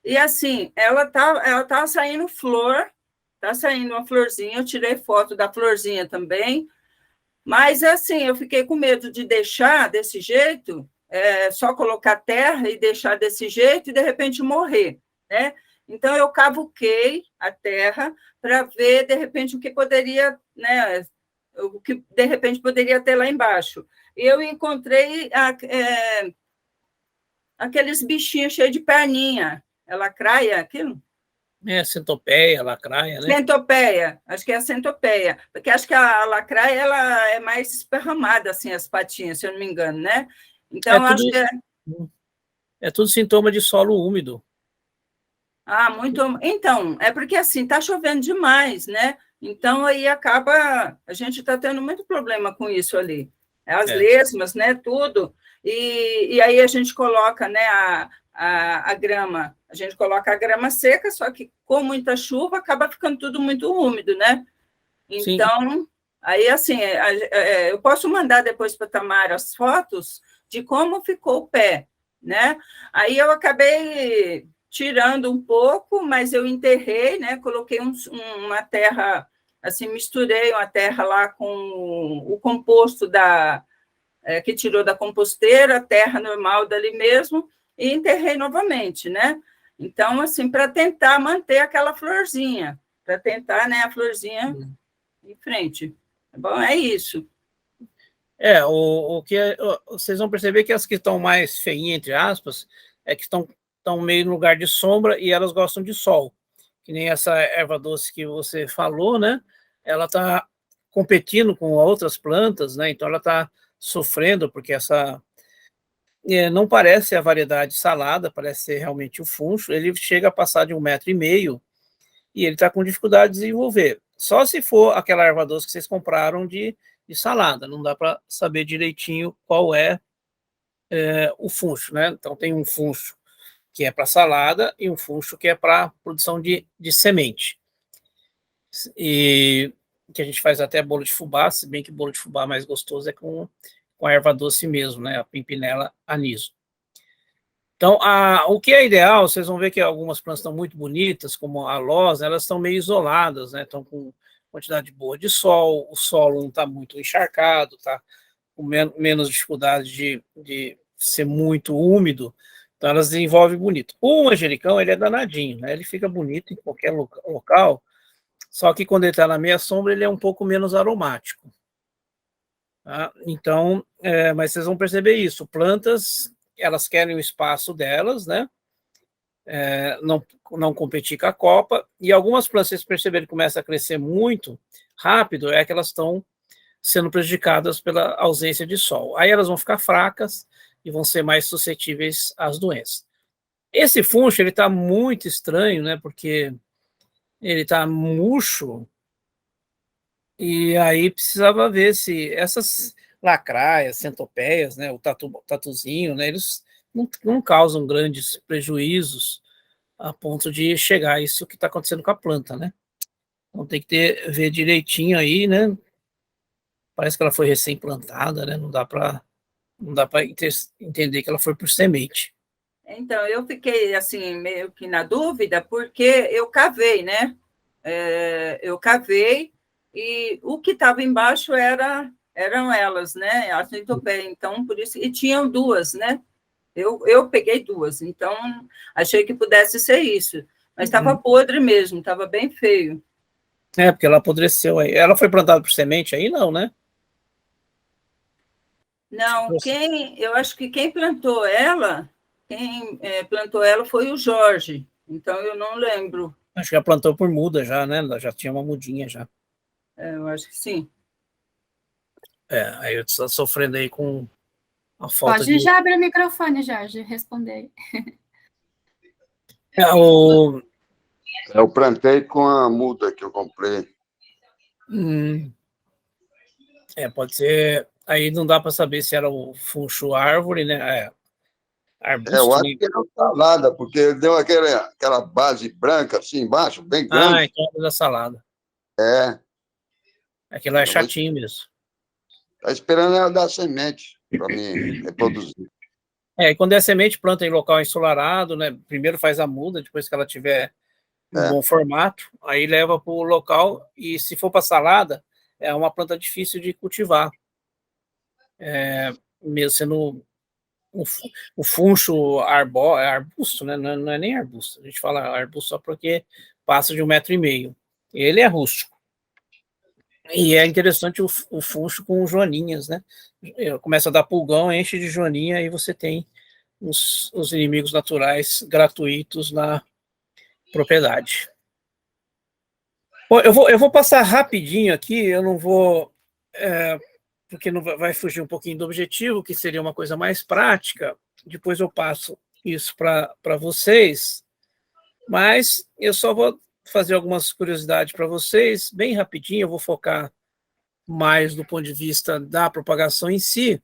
E assim, ela tá saindo flor, tá saindo uma florzinha, eu tirei foto da florzinha também, mas assim, eu fiquei com medo de deixar desse jeito, só colocar terra e deixar desse jeito e de repente morrer, né? Então eu cavuquei a terra para ver de repente o que poderia, né, o que de repente poderia ter lá embaixo. E eu encontrei aqueles bichinhos cheios de perninha. É lacraia aquilo? Centopeia, lacraia, né? Centopeia, acho que é a centopeia, porque acho que a lacraia ela é mais esparramada, assim, as patinhas, se eu não me engano, né? Então, acho que é tudo sintoma de solo úmido. Muito. Então, é porque assim, está chovendo demais, né? Então, aí acaba. A gente está tendo muito problema com isso ali. As lesmas, né? Tudo. E aí a gente coloca, né, a grama, a gente coloca a grama seca, só que com muita chuva acaba ficando tudo muito úmido, né? Então, sim. Aí assim, eu posso mandar depois para a Tamara as fotos de como ficou o pé, né? Aí eu acabei tirando um pouco, mas eu enterrei, né? Coloquei uma terra, assim, misturei uma terra lá com o composto que tirou da composteira, a terra normal dali mesmo, e enterrei novamente, né? Então, assim, para tentar manter aquela florzinha, para tentar, né, a florzinha em frente. Bom, é isso. O que vocês vão perceber que as que estão mais feinhas, entre aspas, é que estão meio no lugar de sombra e elas gostam de sol. Que nem essa erva doce que você falou, né? Ela está competindo com outras plantas, né? Então ela está sofrendo, porque essa não parece a variedade salada, parece ser realmente o funcho. Ele chega a passar de 1,5 m e ele está com dificuldade de desenvolver. Só se for aquela erva doce que vocês compraram de salada, não dá para saber direitinho qual é o funcho, né? Então tem um funcho que é para salada e um funcho que é para produção de semente. E que a gente faz até bolo de fubá, se bem que bolo de fubá mais gostoso é com a erva doce mesmo, né? A Pimpinella anisio. Então, o que é ideal, vocês vão ver que algumas plantas estão muito bonitas, como a alosa, elas estão meio isoladas, né? Estão com quantidade boa de sol, o solo não está muito encharcado, está com menos dificuldade de ser muito úmido, então elas desenvolvem bonito. O manjericão, ele é danadinho, né? Ele fica bonito em qualquer local, só que quando ele está na meia sombra, ele é um pouco menos aromático. Tá? Então, mas vocês vão perceber isso, plantas, elas querem o espaço delas, né? Não competir com a copa, e algumas plantas, vocês perceberem que começam a crescer muito rápido, é que elas estão sendo prejudicadas pela ausência de sol. Aí elas vão ficar fracas e vão ser mais suscetíveis às doenças. Esse funcho, ele está muito estranho, né? Porque ele está murcho, e aí precisava ver se essas lacraias, centopeias, né, o tatuzinho, né, eles não causam grandes prejuízos a ponto de chegar a isso que está acontecendo com a planta, né? Então tem que ver direitinho aí, né? Parece que ela foi recém-plantada, né? Não dá para entender que ela foi por semente. Então, eu fiquei assim, meio que na dúvida, porque eu cavei, né? Eu cavei e o que estava embaixo eram elas, né? As centopeia. Então, por isso, e tinham duas, né? Eu peguei duas, então achei que pudesse ser isso. Mas estava podre mesmo, estava bem feio. É, porque ela apodreceu aí. Ela foi plantada por semente aí, não, né? Não, eu acho que quem plantou ela foi o Jorge. Então eu não lembro. Acho que ela plantou por muda já, né? Ela já tinha uma mudinha já. Eu acho que sim. Aí eu estou sofrendo aí com a falta Pode já abrir o microfone, Jorge, responder. Eu plantei com a muda que eu comprei. Pode ser. Aí não dá para saber se era o funcho árvore, né? Eu Arbusto, acho né? que era salada, porque deu aquela base branca assim embaixo, bem grande. Então é da salada. É, Aquilo é chatinho mesmo. tá esperando ela dar semente para mim reproduzir. E quando é semente, planta em local ensolarado, né? Primeiro faz a muda, depois que ela tiver um bom formato, aí leva para o local, e se for para salada, é uma planta difícil de cultivar. Mesmo sendo o funcho arbusto, né? Não é nem arbusto, a gente fala arbusto só porque passa de 1,5 m. Ele é rústico. E é interessante o funcho com joaninhas, né? Começa a dar pulgão, enche de joaninha, e você tem os inimigos naturais gratuitos na propriedade. Bom, eu vou passar rapidinho aqui, eu não vou, porque não vai fugir um pouquinho do objetivo, que seria uma coisa mais prática. Depois eu passo isso para vocês, mas eu só vou fazer algumas curiosidades para vocês, bem rapidinho. Eu vou focar mais do ponto de vista da propagação em si,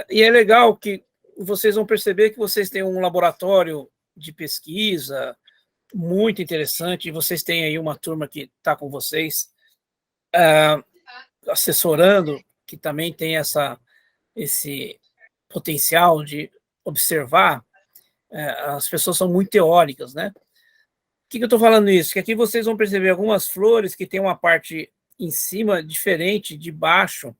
e é legal que vocês vão perceber que vocês têm um laboratório de pesquisa muito interessante, e vocês têm aí uma turma que está com vocês, assessorando, que também tem esse potencial de observar. As pessoas são muito teóricas, né? Por que eu estou falando isso? Que aqui vocês vão perceber algumas flores que tem uma parte em cima diferente de baixo.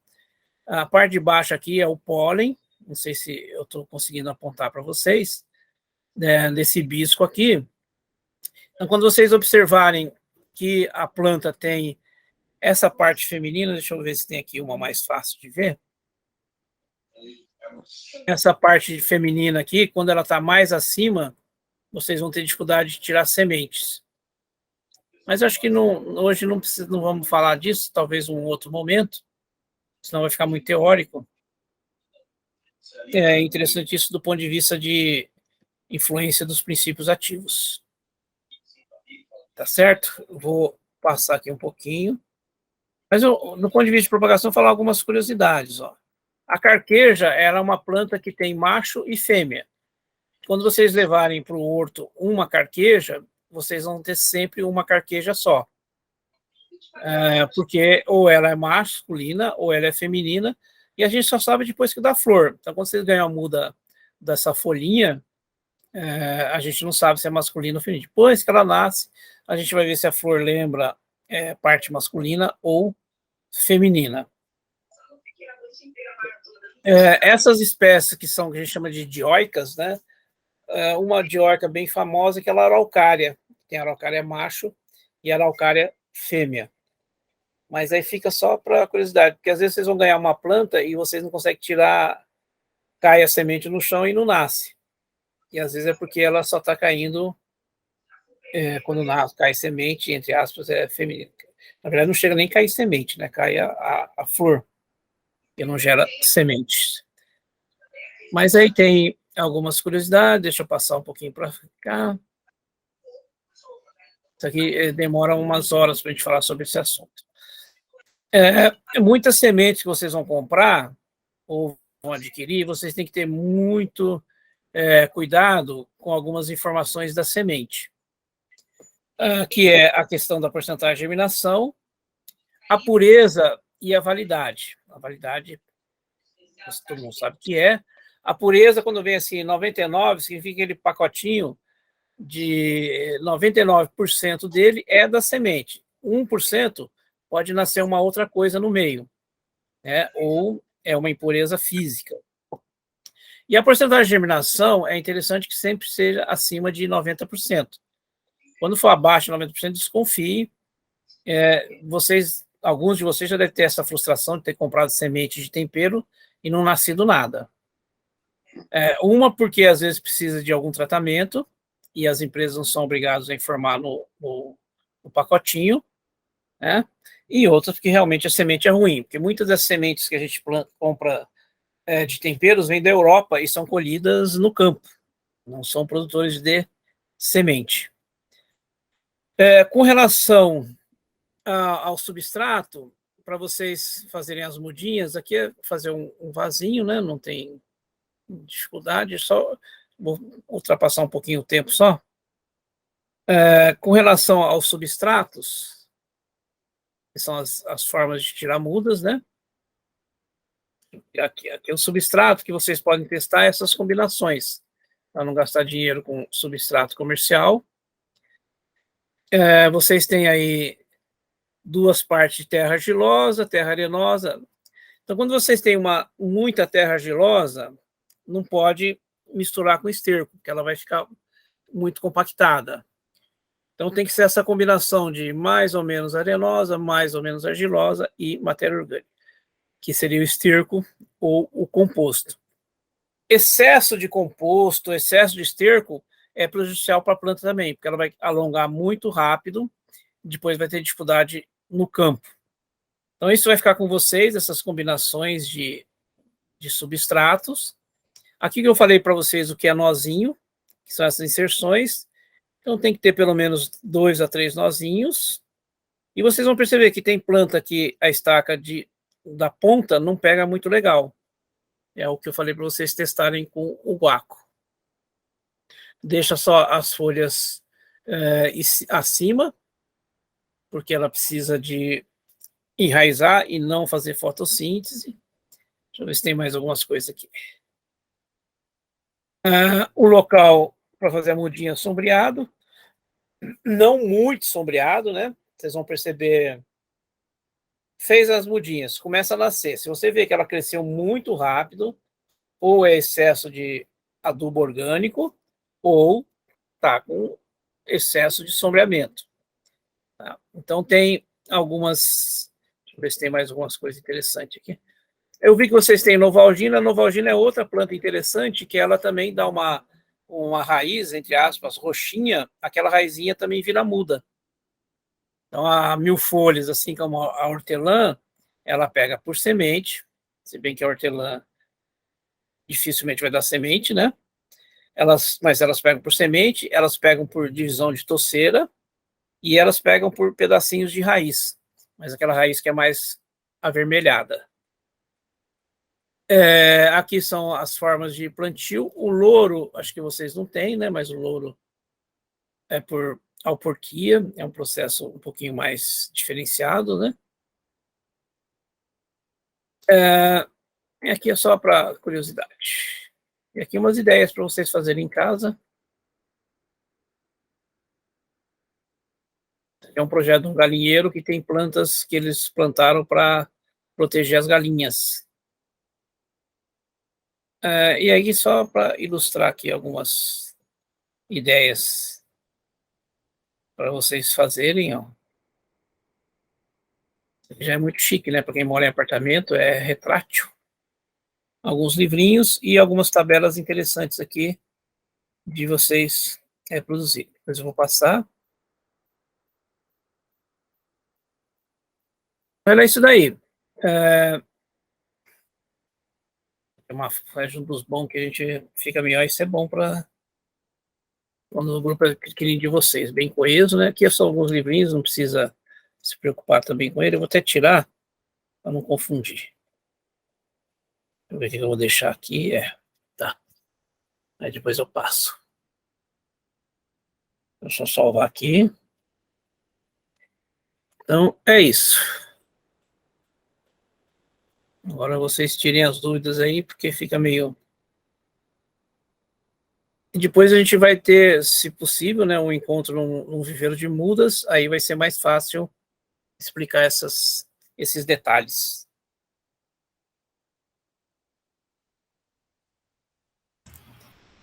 A parte de baixo aqui é o pólen, não sei se eu estou conseguindo apontar para vocês, né, desse hibisco aqui. Então, quando vocês observarem que a planta tem essa parte feminina, deixa eu ver se tem aqui uma mais fácil de ver. Essa parte feminina aqui, quando ela está mais acima, vocês vão ter dificuldade de tirar sementes. Mas eu acho que hoje não vamos falar disso, talvez um outro momento, senão vai ficar muito teórico. É interessante isso do ponto de vista de influência dos princípios ativos. Tá certo? Eu vou passar aqui um pouquinho. Mas no ponto de vista de propagação, vou falar algumas curiosidades. A carqueja, ela é uma planta que tem macho e fêmea. Quando vocês levarem para o horto uma carqueja, vocês vão ter sempre uma carqueja só. Porque ou ela é masculina ou ela é feminina, e a gente só sabe depois que dá flor. Então, quando vocês ganham a muda dessa folhinha, a gente não sabe se é masculina ou feminina. Depois que ela nasce, a gente vai ver se a flor lembra parte masculina ou feminina. Essas espécies que a gente chama de dioicas, né? Uma dioica bem famosa que é a araucária. Tem a araucária macho e a araucária fêmea. Mas aí fica só para curiosidade, porque às vezes vocês vão ganhar uma planta e vocês não conseguem tirar, cai a semente no chão e não nasce. E às vezes é porque ela só está caindo, quando nasce, cai semente, entre aspas, é feminina. Na verdade, não chega nem a cair semente, né? Cai a flor, que não gera sementes. Mas aí tem algumas curiosidades, deixa eu passar um pouquinho para cá. Isso aqui demora umas horas para a gente falar sobre esse assunto. Muitas sementes que vocês vão comprar ou vão adquirir, vocês têm que ter muito cuidado com algumas informações da semente, que é a questão da porcentagem de germinação, a pureza e a validade. A validade, todo mundo sabe o que é. A pureza, quando vem assim, 99, significa aquele pacotinho de 99% dele é da semente. 1% pode nascer uma outra coisa no meio, né? Ou é uma impureza física. E a porcentagem de germinação é interessante que sempre seja acima de 90%. Quando for abaixo de 90%, desconfie. Alguns de vocês já devem ter essa frustração de ter comprado semente de tempero e não nascido nada. Uma, porque às vezes precisa de algum tratamento e as empresas não são obrigadas a informar no pacotinho, né? E outra, porque realmente a semente é ruim, porque muitas das sementes que a gente compra de temperos vêm da Europa e são colhidas no campo, não são produtores de semente. Com relação ao substrato, para vocês fazerem as mudinhas, aqui é fazer um vasinho, né? Não tem dificuldade, só vou ultrapassar um pouquinho o tempo só. Com relação aos substratos, que são as formas de tirar mudas, né? Aqui é o substrato que vocês podem testar essas combinações, para não gastar dinheiro com substrato comercial. Vocês têm aí duas partes de terra argilosa, terra arenosa. Então, quando vocês têm muita terra argilosa, não pode misturar com esterco, porque ela vai ficar muito compactada. Então, tem que ser essa combinação de mais ou menos arenosa, mais ou menos argilosa e matéria orgânica, que seria o esterco ou o composto. Excesso de composto, excesso de esterco é prejudicial para a planta também, porque ela vai alongar muito rápido, depois vai ter dificuldade no campo. Então, isso vai ficar com vocês, essas combinações de substratos. Aqui que eu falei para vocês o que é nozinho, que são essas inserções. Então, tem que ter pelo menos 2 a 3 nozinhos. E vocês vão perceber que tem planta que a estaca da ponta não pega muito legal. É o que eu falei para vocês testarem com o guaco. Deixa só as folhas acima, porque ela precisa de enraizar e não fazer fotossíntese. Deixa eu ver se tem mais algumas coisas aqui. O local para fazer a mudinha sombreado, não muito sombreado, né? Vocês vão perceber, fez as mudinhas, começa a nascer. Se você vê que ela cresceu muito rápido, ou é excesso de adubo orgânico, ou está com excesso de sombreamento. Tá? Então, tem algumas... Deixa eu ver se tem mais algumas coisas interessantes aqui. Eu vi que vocês têm Novalgina. A Novalgina é outra planta interessante, que ela também dá uma raiz, entre aspas, roxinha. Aquela raizinha também vira muda. Então, a mil folhas, assim como a hortelã, ela pega por semente, se bem que a hortelã dificilmente vai dar semente, né? Mas elas pegam por semente, elas pegam por divisão de toceira e elas pegam por pedacinhos de raiz, mas aquela raiz que é mais avermelhada. Aqui são as formas de plantio. O louro, acho que vocês não têm, né? Mas o louro é por alporquia, é um processo um pouquinho mais diferenciado, né? Aqui é só para curiosidade. E aqui umas ideias para vocês fazerem em casa. É um projeto de um galinheiro que tem plantas que eles plantaram para proteger as galinhas. E aí, só para ilustrar aqui algumas ideias para vocês fazerem, ó. Já é muito chique, né? Para quem mora em apartamento, é retrátil. Alguns livrinhos e algumas tabelas interessantes aqui de vocês reproduzirem. Depois eu vou passar. Olha isso daí. É um dos bons que a gente fica melhor. Isso é bom para quando o grupo é pequenininho de vocês, bem coeso, né? Aqui são alguns livrinhos, não precisa se preocupar também com ele. Eu vou até tirar para não confundir. Deixa eu ver o que eu vou deixar aqui. Tá. Aí depois eu passo. Deixa eu só salvar aqui. Então, é isso. Agora vocês tirem as dúvidas aí, porque fica meio... E depois a gente vai ter, se possível, né, um encontro num viveiro de mudas, aí vai ser mais fácil explicar esses detalhes.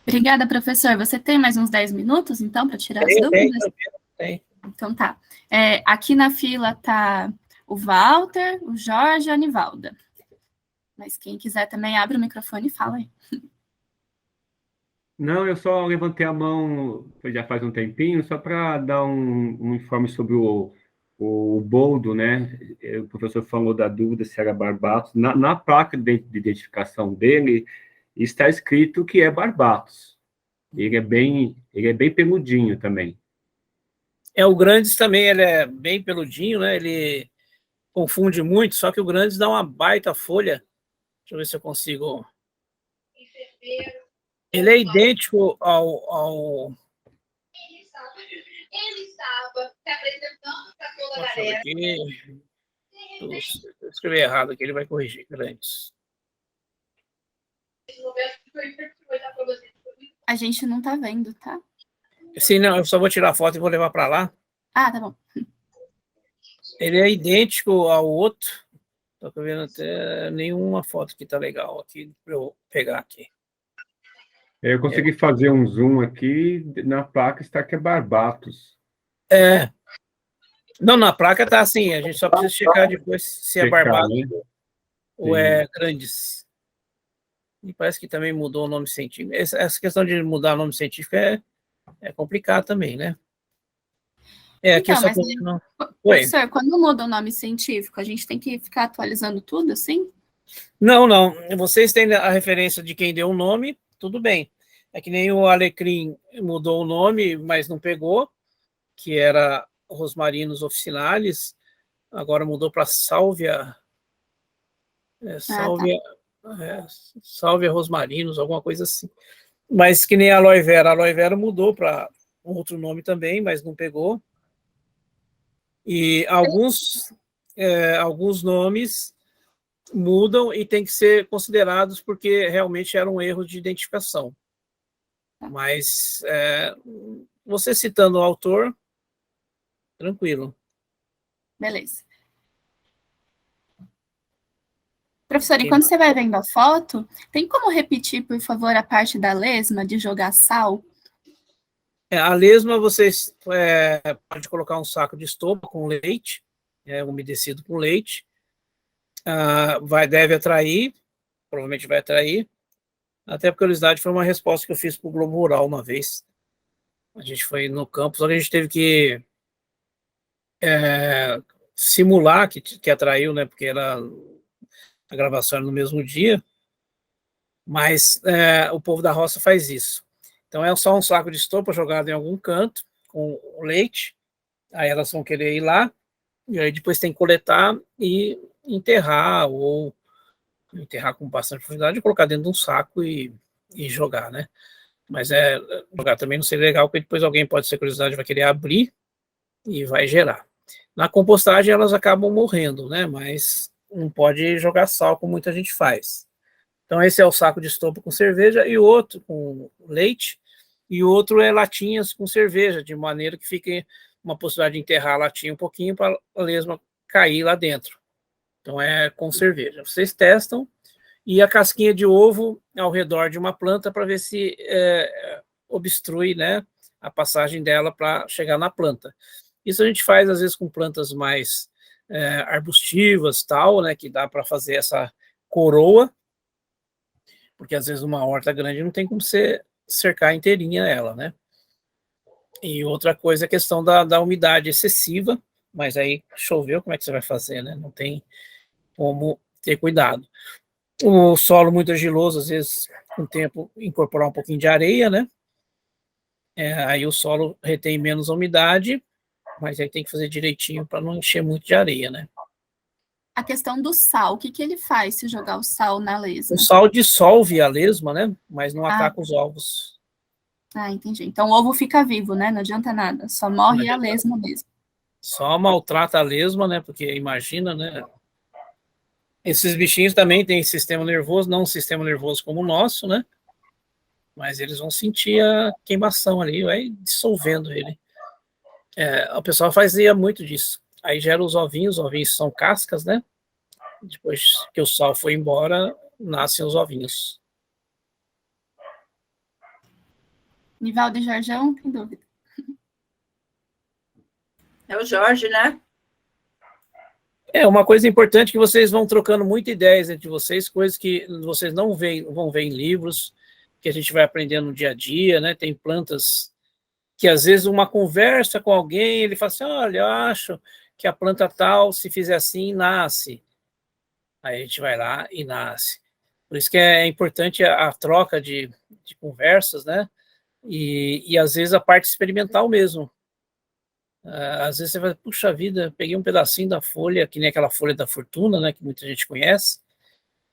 Obrigada, professor. Você tem mais uns 10 minutos, então, para tirar as dúvidas? Tem. Então tá. Aqui na fila tá o Walter, o Jorge e a Anivalda. Mas quem quiser também abre o microfone e fala aí. Não, eu só levantei a mão já faz um tempinho, só para dar um informe sobre o boldo, né? O professor falou da dúvida se era Barbatos. Na placa de identificação dele está escrito que é Barbatos. Ele é bem peludinho também. O Grandes também, ele é bem peludinho, né? Ele confunde muito, só que o Grandes dá uma baita folha. Deixa eu ver se eu consigo... Ele é idêntico ao... Ele estava se apresentando para toda a galera. Eu escrevi errado aqui, ele vai corrigir. Grandes. A gente não tá vendo, tá? Sim, não, eu só vou tirar a foto e vou levar para lá. Ah, tá bom. Ele é idêntico ao outro. Tô vendo até nenhuma foto que tá legal aqui para eu pegar aqui. Eu consegui fazer um zoom aqui, na placa está que é Barbatos. Não, na placa tá assim, a gente só precisa checar depois se é Barbatos, né? Ou é Grandes. E parece que também mudou o nome científico. Essa questão de mudar o nome científico é complicado também, né? Aqui Então, só... mas, professor, quando muda o nome científico, a gente tem que ficar atualizando tudo, assim? Não. Vocês têm a referência de quem deu o nome, tudo bem. É que nem o Alecrim mudou o nome, mas não pegou, que era Rosmarinus officinalis, agora mudou para Sálvia... Sálvia Rosmarinus, alguma coisa assim. Mas que nem a Aloe Vera mudou para um outro nome também, mas não pegou. E alguns nomes mudam e tem que ser considerados porque realmente era um erro de identificação. Mas você citando o autor, tranquilo. Beleza. Professor, e quando você vai vendo a foto, tem como repetir, por favor, a parte da lesma, de jogar sal? A lesma, vocês podem colocar um saco de estopa com leite, umedecido com leite. Deve atrair, provavelmente vai atrair. Até por curiosidade, foi uma resposta que eu fiz para o Globo Rural uma vez. A gente foi no campo, só que a gente teve que simular que atraiu, né? Porque a gravação era no mesmo dia. Mas o povo da roça faz isso. Então é só um saco de estopa jogado em algum canto com leite. Aí elas vão querer ir lá. E aí depois tem que coletar e enterrar, ou enterrar com bastante profundidade, colocar dentro de um saco e jogar, né? Mas jogar também não seria legal, porque depois alguém pode ter curiosidade, vai querer abrir e vai gerar. Na compostagem elas acabam morrendo, né? Mas não pode jogar sal como muita gente faz. Então esse é o saco de estopa com cerveja, e o outro com leite, e o outro é latinhas com cerveja, de maneira que fique uma possibilidade de enterrar a latinha um pouquinho para a lesma cair lá dentro. Então é com cerveja. Vocês testam, e a casquinha de ovo ao redor de uma planta para ver se obstrui, né, a passagem dela para chegar na planta. Isso a gente faz às vezes com plantas mais arbustivas, tal, né, que dá para fazer essa coroa, porque às vezes uma horta grande não tem como você cercar inteirinha ela, né? E outra coisa é a questão da umidade excessiva, mas aí choveu, como é que você vai fazer, né? Não tem como ter cuidado. O solo muito argiloso, às vezes, com o tempo, incorporar um pouquinho de areia, né? Aí o solo retém menos umidade, mas aí tem que fazer direitinho para não encher muito de areia, né? A questão do sal, o que que ele faz se jogar o sal na lesma? O sal dissolve a lesma, né? Mas não ataca os ovos. Entendi. Então o ovo fica vivo, né? Não adianta nada, só morre a lesma mesmo. Só maltrata a lesma, né? Porque imagina, né? Esses bichinhos também têm sistema nervoso, não um sistema nervoso como o nosso, né? Mas eles vão sentir a queimação ali, vai dissolvendo ele. O pessoal fazia muito disso. Aí gera os ovinhos são cascas, né? Depois que o sal foi embora, nascem os ovinhos. Nivaldo e Jorjão, tem dúvida? É o Jorge, né? Uma coisa importante que vocês vão trocando muitas ideias entre vocês, coisas que vocês não vão ver em livros, que a gente vai aprendendo no dia a dia, né? Tem plantas que às vezes uma conversa com alguém, ele fala assim, olha, eu acho que a planta tal, se fizer assim, nasce. Aí a gente vai lá e nasce. Por isso que é importante a troca de conversas, né? E às vezes a parte experimental mesmo. Às vezes você vai, puxa vida, peguei um pedacinho da folha, que nem aquela folha da fortuna, né, que muita gente conhece.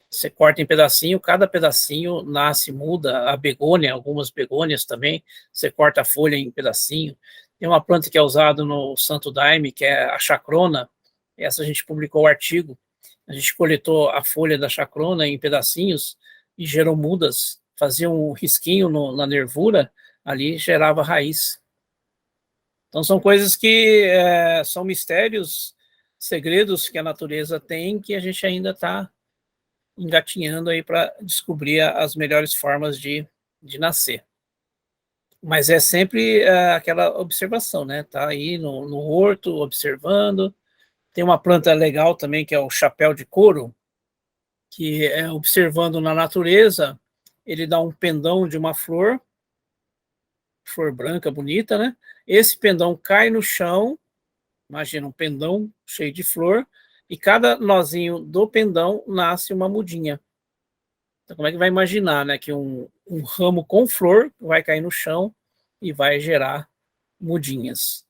Você corta em pedacinho, cada pedacinho nasce, muda. A begônia, algumas begônias também, você corta a folha em pedacinho. Tem uma planta que é usada no Santo Daime, que é a chacrona. Essa a gente publicou o artigo. A gente coletou a folha da chacrona em pedacinhos e gerou mudas. Fazia um risquinho na nervura, ali gerava raiz. Então, são coisas que são mistérios, segredos que a natureza tem, que a gente ainda está engatinhando aí para descobrir as melhores formas de nascer. Mas é sempre aquela observação, né? Tá aí no horto, observando. Tem uma planta legal também, que é o chapéu de couro, que observando na natureza, ele dá um pendão de uma flor branca, bonita, né? Esse pendão cai no chão, imagina um pendão cheio de flor, e cada nozinho do pendão nasce uma mudinha. Então, como é que vai imaginar, né, que um ramo com flor vai cair no chão e vai gerar mudinhas?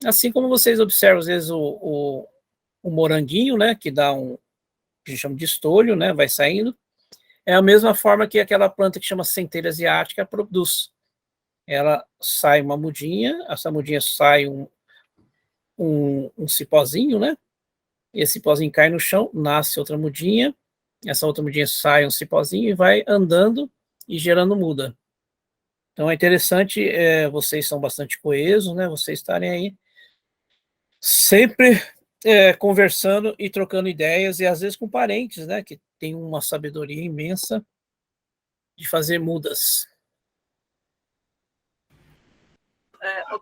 Assim como vocês observam, às vezes, o moranguinho, né, que dá que a gente chama de estolho, né, vai saindo, é a mesma forma que aquela planta que chama centelha asiática produz. Ela sai uma mudinha, essa mudinha sai um cipózinho, né? Esse cipózinho cai no chão, nasce outra mudinha, essa outra mudinha sai um cipózinho e vai andando e gerando muda. Então é interessante, vocês são bastante coesos, né? Vocês estarem aí sempre conversando e trocando ideias, e às vezes com parentes, né? Que tem uma sabedoria imensa de fazer mudas.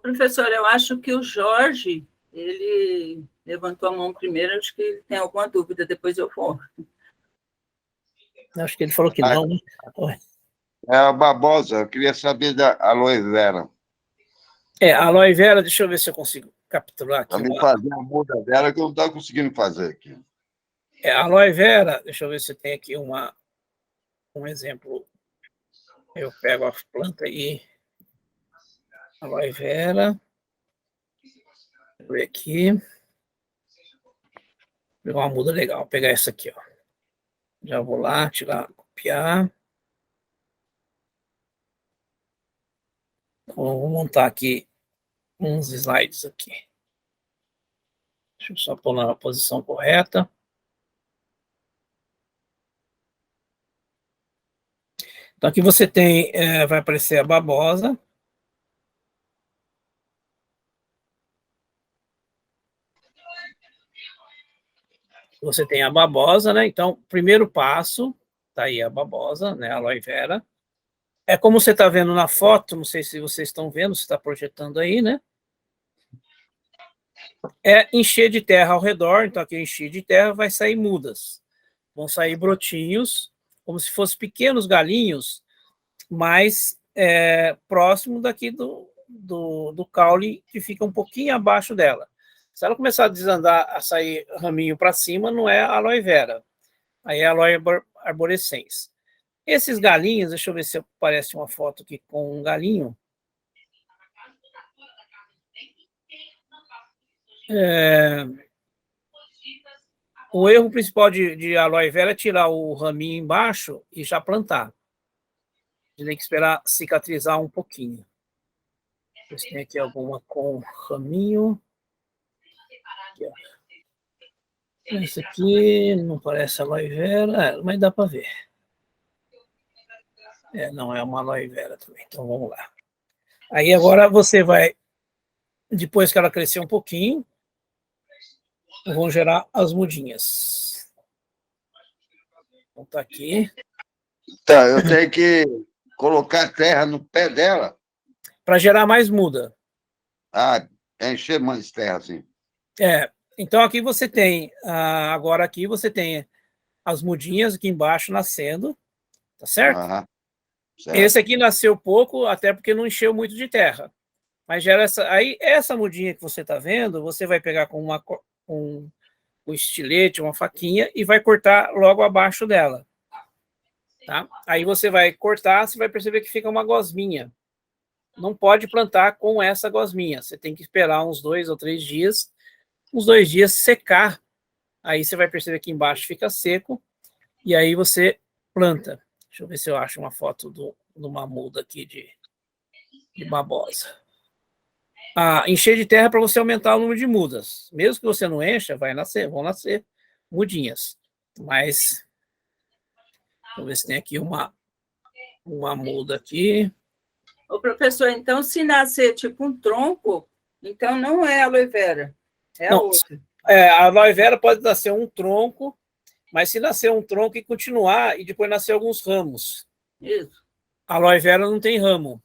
Professor, eu acho que o Jorge, ele levantou a mão primeiro, acho que ele tem alguma dúvida, depois eu vou. Acho que ele falou que não, né? É a babosa, eu queria saber da aloe vera. A aloe vera, deixa eu ver se eu consigo capturar aqui. Para me fazer a muda dela, que eu não estou conseguindo fazer aqui. A aloe vera, deixa eu ver se tem aqui um exemplo. Eu pego a planta aí. Aloe vera. Vou ver aqui. Vou pegar uma muda legal. Vou pegar essa aqui, ó. Já vou lá, tirar, copiar. Então, vou montar aqui uns slides aqui. Deixa eu só pôr na posição correta. Então, aqui você tem, vai aparecer a babosa. Você tem a babosa, né? Então, primeiro passo, tá aí a babosa, né? A aloe vera. É como você está vendo na foto, não sei se vocês estão vendo, se está projetando aí, né? É encher de terra ao redor, então aqui encher de terra vai sair mudas. Vão sair brotinhos, como se fossem pequenos galinhos, mas próximo daqui do caule, que fica um pouquinho abaixo dela. Se ela começar a desandar, a sair raminho para cima, não é aloe vera. Aí é aloe arborescens. Esses galinhos, deixa eu ver se aparece uma foto aqui com um galinho. O erro principal de aloe vera é tirar o raminho embaixo e já plantar. A gente tem que esperar cicatrizar um pouquinho. Você tem aqui alguma com raminho. Aqui, ó. Esse aqui não parece aloe vera, mas dá para ver. Não é uma aloe vera também, então vamos lá. Aí agora você vai, depois que ela crescer um pouquinho, vão gerar as mudinhas. Então tá aqui. Tá, eu tenho que colocar terra no pé dela. Para gerar mais muda. Encher mais terra, assim. Então aqui você tem, agora aqui você tem as mudinhas aqui embaixo nascendo, tá certo? Certo. Esse aqui nasceu pouco, até porque não encheu muito de terra. Mas gera essa mudinha que você está vendo, você vai pegar com um estilete, uma faquinha, e vai cortar logo abaixo dela. Tá? Aí você vai cortar, você vai perceber que fica uma gosminha. Não pode plantar com essa gosminha. Você tem que esperar uns 2 ou 3 dias, uns 2 dias secar. Aí você vai perceber que embaixo fica seco, e aí você planta. Deixa eu ver se eu acho uma foto de uma muda aqui de babosa. Encher de terra para você aumentar o número de mudas. Mesmo que você não encha, vão nascer mudinhas. Mas, vamos ver se tem aqui uma muda aqui. Ô, professor, então, se nascer tipo um tronco, então não é aloe vera, é a outra. A aloe vera pode nascer um tronco, mas se nascer um tronco e continuar, e depois nascer alguns ramos. Isso. A aloe vera não tem ramo.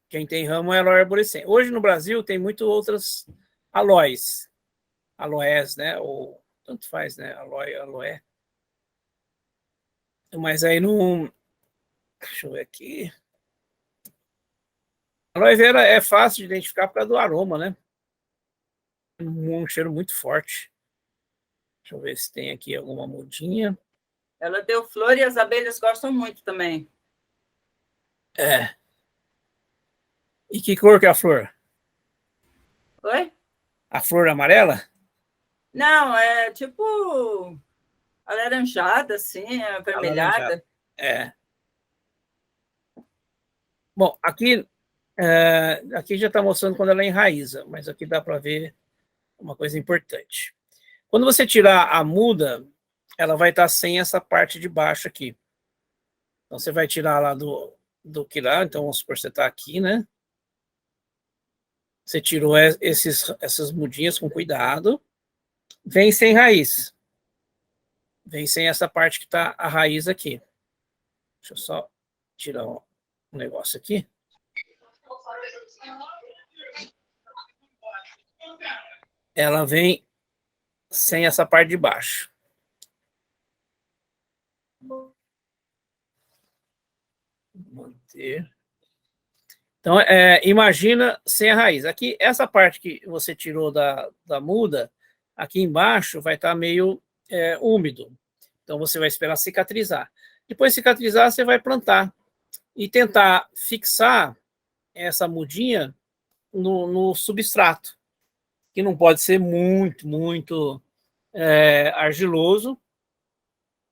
Quem tem ramo é aloe arborescente. Hoje no Brasil tem muito outras aloés, né? Ou tanto faz, né? Aloé. Mas aí não. Deixa eu ver aqui. A aloe vera é fácil de identificar por causa do aroma, né? Um cheiro muito forte. Deixa eu ver se tem aqui alguma mudinha. Ela deu flor e as abelhas gostam muito também. E que cor que é a flor? Oi? A flor amarela? Não, é tipo alaranjada, assim, avermelhada. Bom, aqui já está mostrando quando ela enraiza, mas aqui dá para ver uma coisa importante. Quando você tirar a muda, ela vai estar sem essa parte de baixo aqui. Então, você vai tirar lá do quilar, então vamos supor que você está aqui, né? Você tirou essas mudinhas com cuidado. Vem sem raiz. Vem sem essa parte que está a raiz aqui. Deixa eu só tirar um negócio aqui. Ela vem sem essa parte de baixo. Manter. Então, imagina sem a raiz. Aqui, essa parte que você tirou da muda, aqui embaixo vai estar meio úmido. Então, você vai esperar cicatrizar. Depois de cicatrizar, você vai plantar e tentar fixar essa mudinha no substrato, que não pode ser muito argiloso.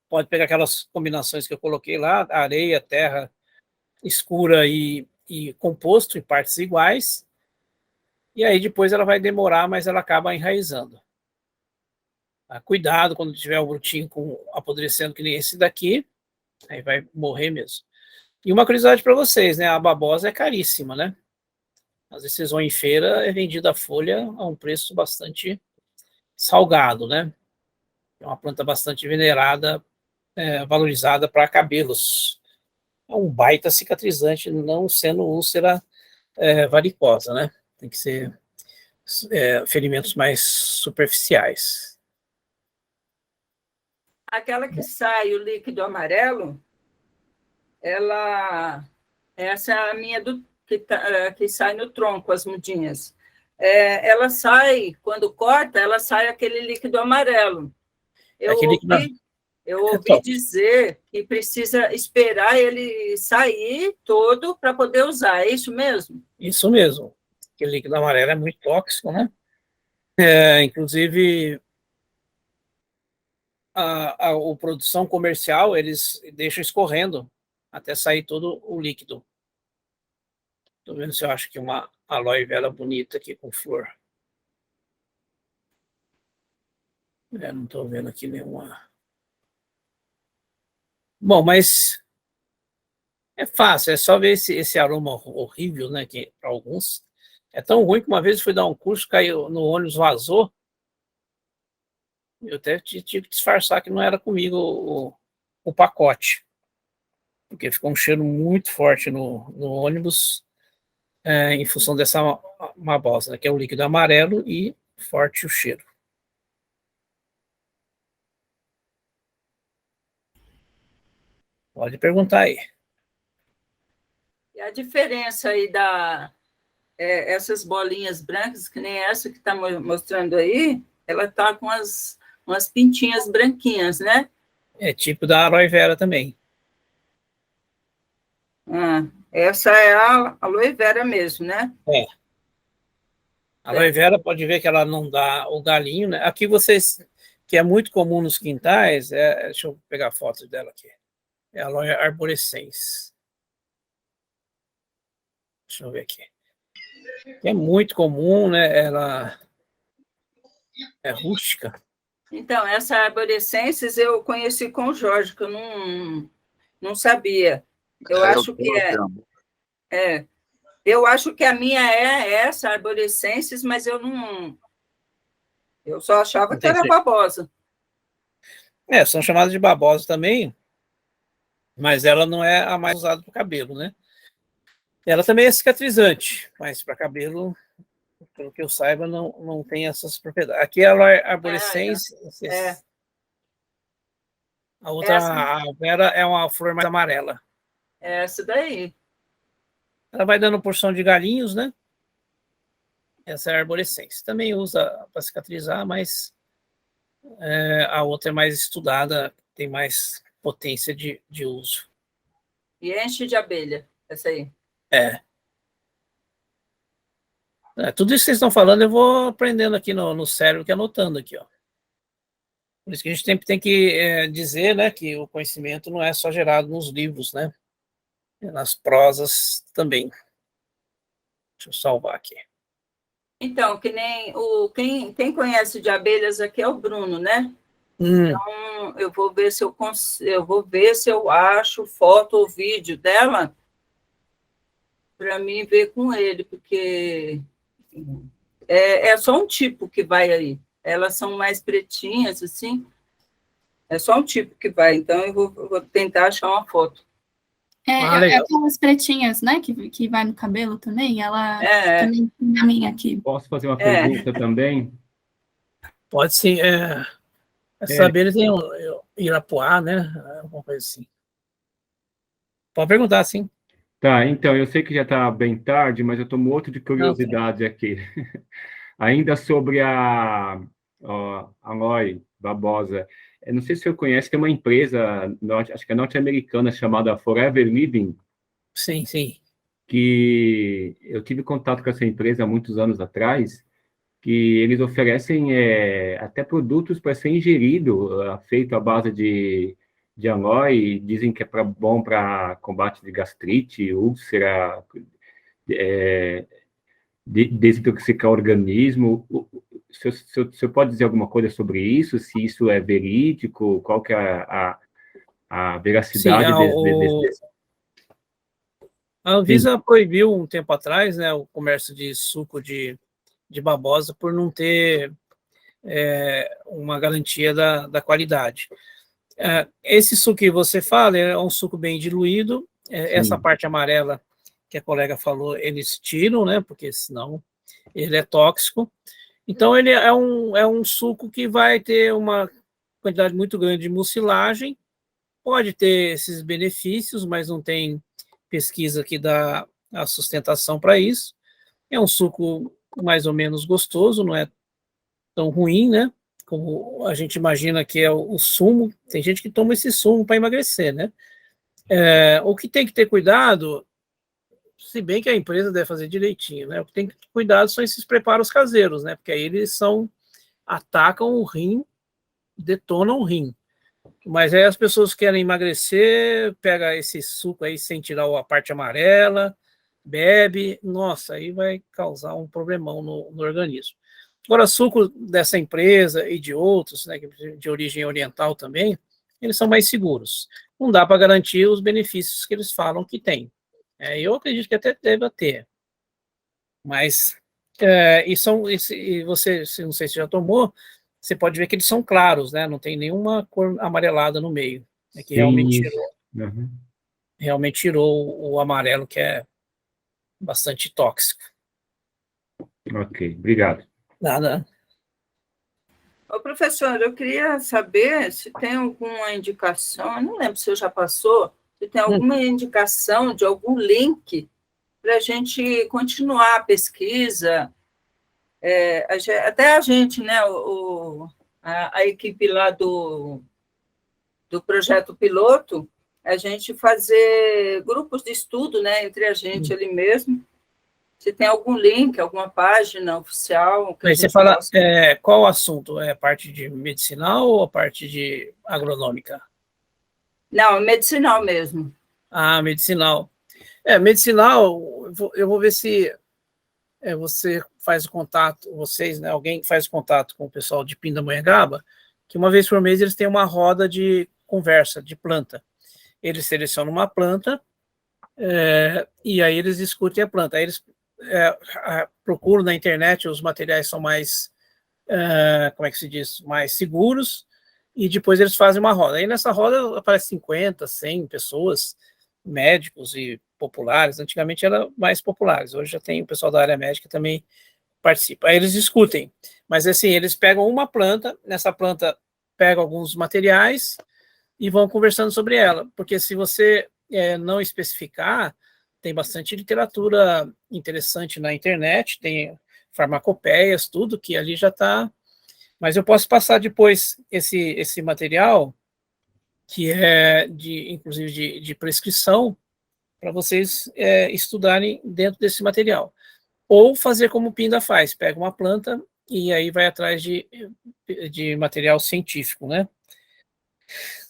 Pode pegar aquelas combinações que eu coloquei lá, areia, terra escura e composto em partes iguais. E aí depois ela vai demorar, mas ela acaba enraizando. Cuidado quando tiver o brotinho apodrecendo que nem esse daqui, aí vai morrer mesmo. E uma curiosidade para vocês, né? A babosa é caríssima, né? Às vezes vocês vão em feira, é vendida a folha a um preço bastante salgado, né? É uma planta bastante venerada, valorizada para cabelos. É um baita cicatrizante, não sendo úlcera varicosa, né? Tem que ser ferimentos mais superficiais. Aquela que sai o líquido amarelo, essa é a minha que sai no tronco, as mudinhas. Ela sai, quando corta, ela sai aquele líquido amarelo. Eu ouvi dizer que precisa esperar ele sair todo para poder usar, é isso mesmo? Isso mesmo. Aquele líquido amarelo é muito tóxico, né? Inclusive, a produção comercial, eles deixam escorrendo até sair todo o líquido. Estou vendo se eu acho que uma aloe vera bonita aqui com flor. Não estou vendo aqui nenhuma. Bom, mas é fácil, é só ver esse aroma horrível, né? Que para alguns é tão ruim que uma vez eu fui dar um curso, caiu no ônibus, vazou. Eu até tive que disfarçar que não era comigo o pacote, porque ficou um cheiro muito forte no ônibus, em função dessa babosa, né, que é o líquido amarelo e forte o cheiro. Pode perguntar aí. E a diferença aí essas bolinhas brancas, que nem essa que está mostrando aí, ela está com umas pintinhas branquinhas, né? É tipo da aloe vera também. Essa é a aloe vera mesmo, né? A aloe vera, pode ver que ela não dá o galinho, né? Aqui vocês, que é muito comum nos quintais, deixa eu pegar a foto dela aqui. É a aloe arborescens. Deixa eu ver aqui. É muito comum, né? Ela é rústica. Então, essa arborescências eu conheci com o Jorge, que eu não sabia. Eu acho que eu acho que a minha é essa, arborescências, mas eu só achava que era babosa. São chamadas de babosa também, mas ela não é a mais usada para o cabelo, né? Ela também é cicatrizante, mas para cabelo, pelo que eu saiba, não tem essas propriedades. Aqui ela é arborescens. A outra, a vera, é uma flor mais amarela. Essa daí. Ela vai dando porção de galinhos, né? Essa é a arborescens. Também usa para cicatrizar, mas a outra é mais estudada, tem mais potência de uso. E enche de abelha, essa aí. Tudo isso que vocês estão falando, eu vou aprendendo aqui no cérebro, que anotando aqui, ó. Por isso que a gente sempre tem que dizer, né, que o conhecimento não é só gerado nos livros, né? Nas prosas também. Deixa eu salvar aqui. Então, que nem quem conhece de abelhas aqui é o Bruno, né? Então, eu vou ver se eu acho foto ou vídeo dela para mim ver com ele, porque é só um tipo que vai aí. Elas são mais pretinhas, assim. É só um tipo que vai. Então, eu vou tentar achar uma foto. Aquelas pretinhas, né, que vai no cabelo também, ela também tem a minha aqui. Posso fazer uma pergunta também? Pode sim. Essa abelha tem Irapuá, né? Alguma coisa assim. Pode perguntar, sim. Tá, então, eu sei que já está bem tarde, mas eu estou morto de curiosidade aqui. Ainda sobre a aloe babosa. Eu não sei se você conhece, tem uma empresa, acho que é norte-americana, chamada Forever Living. Sim, sim. Que eu tive contato com essa empresa há muitos anos atrás, que eles oferecem até produtos para ser ingerido, feito à base de aloe, dizem que é bom para combate de gastrite, úlcera, desintoxicar o organismo. Você pode dizer alguma coisa sobre isso? Se isso é verídico? Qual que é a veracidade desse? A Anvisa proibiu um tempo atrás, né, o comércio de suco de babosa por não ter uma garantia da qualidade. Esse suco que você fala é um suco bem diluído. Essa parte amarela que a colega falou, eles tiram, né, porque senão ele é tóxico. Então, ele é um suco que vai ter uma quantidade muito grande de mucilagem, pode ter esses benefícios, mas não tem pesquisa que dá a sustentação para isso. É um suco mais ou menos gostoso, não é tão ruim, né? Como a gente imagina que é o sumo. Tem gente que toma esse sumo para emagrecer, né? O que tem que ter cuidado, se bem que a empresa deve fazer direitinho, né? O que tem que cuidar são esses preparos caseiros, né? Porque aí eles atacam o rim, detonam o rim. Mas aí as pessoas querem emagrecer, pega esse suco aí sem tirar a parte amarela, bebe, nossa, aí vai causar um problemão no organismo. Agora, suco dessa empresa e de outros, né, de origem oriental também, eles são mais seguros. Não dá para garantir os benefícios que eles falam que tem. Eu acredito que até deva ter. Mas, e você, não sei se já tomou, você pode ver que eles são claros, né? Não tem nenhuma cor amarelada no meio. É que Sim, isso. Uhum. realmente tirou o amarelo, que é bastante tóxico. Ok, obrigado. Nada. Ô, professor, eu queria saber se tem alguma indicação, eu não lembro se eu já passou, se tem alguma indicação de algum link para a gente continuar a pesquisa, até a gente, né, a equipe lá do projeto piloto, a gente fazer grupos de estudo, né, entre a gente ali mesmo. Se tem algum link, alguma página oficial que a Aí você gente fala, possa... qual o assunto? É a parte de medicinal ou a parte de agronômica? Não, medicinal mesmo. Ah, medicinal. Medicinal, eu vou ver se você faz o contato, vocês, né, alguém faz o contato com o pessoal de Pindamonhangaba, que uma vez por mês eles têm uma roda de conversa, de planta. Eles selecionam uma planta, e aí eles discutem a planta. Aí eles procuram na internet, os materiais são mais, como é que se diz, mais seguros, e depois eles fazem uma roda. Aí nessa roda aparece 50, 100 pessoas, médicos e populares. Antigamente era mais populares, hoje já tem o pessoal da área médica também participa. Aí eles discutem, mas assim, eles pegam uma planta, nessa planta pegam alguns materiais e vão conversando sobre ela, porque se você não especificar, tem bastante literatura interessante na internet, tem farmacopeias, tudo que ali já está. Mas eu posso passar depois esse material, que é inclusive de prescrição, para vocês estudarem dentro desse material. Ou fazer como o Pinda faz, pega uma planta e aí vai atrás de material científico, né?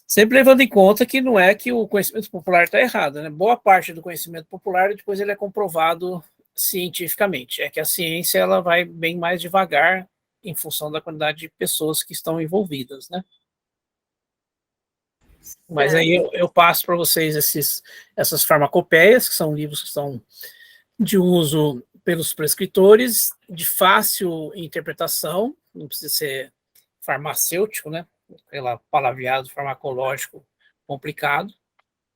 Sempre levando em conta que não é que o conhecimento popular está errado, né? Boa parte do conhecimento popular, depois ele é comprovado cientificamente. É que a ciência ela vai bem mais devagar em função da quantidade de pessoas que estão envolvidas, né? Mas aí eu passo para vocês essas farmacopeias, que são livros que são de uso pelos prescritores, de fácil interpretação, não precisa ser farmacêutico, né? Pela palavreado farmacológico complicado,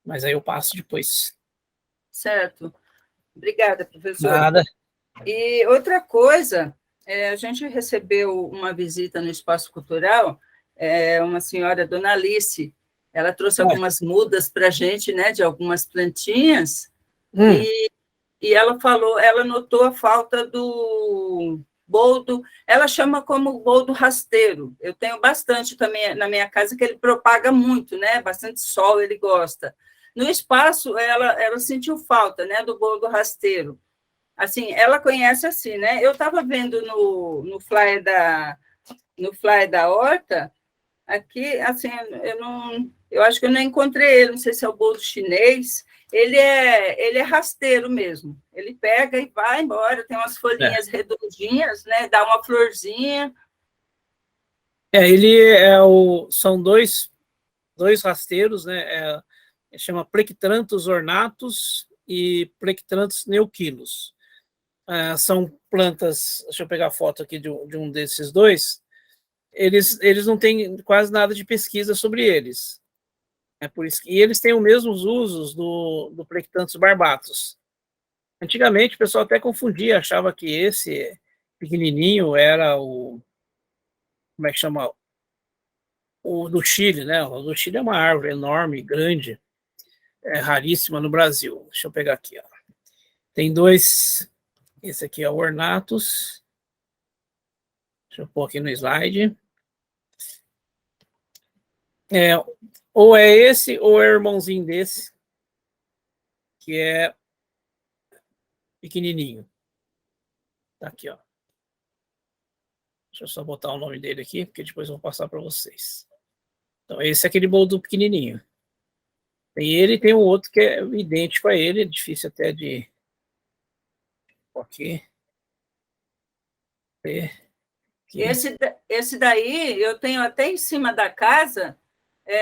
mas aí eu passo depois. Certo. Obrigada, professor. Nada. E outra coisa, a gente recebeu uma visita no Espaço Cultural, uma senhora, Dona Alice, ela trouxe algumas mudas para a gente, né, de algumas plantinhas, e ela falou, ela notou a falta do boldo, ela chama como boldo rasteiro. Eu tenho bastante também na minha casa, que ele propaga muito, né? Bastante sol, ele gosta. No espaço, ela sentiu falta, né, do boldo rasteiro. Assim, ela conhece assim, né? Eu estava vendo no flyer da horta, aqui, assim, eu acho que eu não encontrei ele, não sei se é o boldo chinês. Ele é rasteiro mesmo. Ele pega e vai embora, tem umas folhinhas redondinhas, né? Dá uma florzinha. Ele são dois rasteiros, né? Chama Plectranthus ornatus e Plectranthus neuquilos. São plantas, deixa eu pegar a foto aqui de um desses dois, eles não têm quase nada de pesquisa sobre eles. Por isso, e eles têm os mesmos usos do Plectranthus barbatus. Antigamente, o pessoal até confundia, achava que esse pequenininho era como é que chama? O do Chile, né? O do Chile é uma árvore enorme, grande, raríssima no Brasil. Deixa eu pegar aqui, ó. Tem dois, esse aqui é o ornatus. Deixa eu pôr aqui no slide. Ou é esse, ou é o irmãozinho desse, que é pequenininho. Tá aqui, ó. Deixa eu só botar o nome dele aqui, porque depois eu vou passar para vocês. Então, esse é aquele boldo pequenininho. Tem ele e tem um outro que é idêntico a ele, é difícil até de... Aqui. Aqui. Esse daí eu tenho até em cima da casa,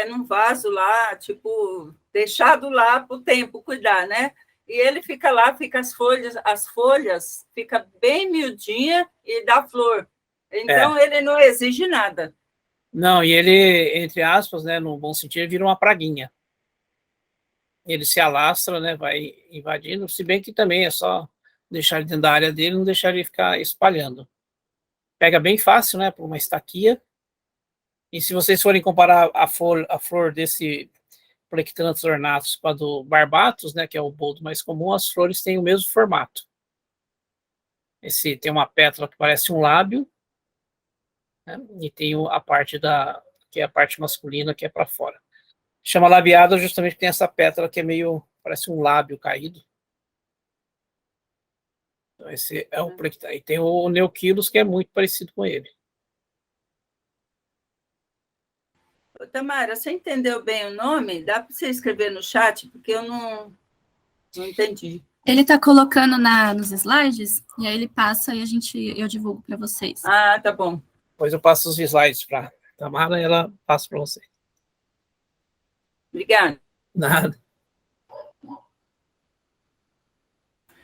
num vaso lá, tipo, deixado lá para o tempo cuidar, né? E ele fica lá, fica as folhas fica bem miudinha e dá flor. Então, ele não exige nada. Não, e ele, entre aspas, né, no bom sentido, vira uma praguinha. Ele se alastra, né, vai invadindo, se bem que também é só deixar ele dentro da área dele, não deixar ele ficar espalhando. Pega bem fácil, né, por uma estaquia. E se vocês forem comparar a flor desse Plectranthus ornatus com a do barbatus, né, que é o boldo mais comum, as flores têm o mesmo formato. Esse tem uma pétala que parece um lábio, né, e tem a parte que é a parte masculina, que é para fora. Chama labiada justamente porque tem essa pétala que é meio, parece um lábio caído. Então esse é o Plectranthus. E tem o Neuquilus, que é muito parecido com ele. Tamara, você entendeu bem o nome? Dá para você escrever no chat? Porque eu não entendi. Ele está colocando nos slides, e aí ele passa e eu divulgo para vocês. Ah, tá bom. Depois eu passo os slides para a Tamara e ela passa para você. Obrigada. Nada.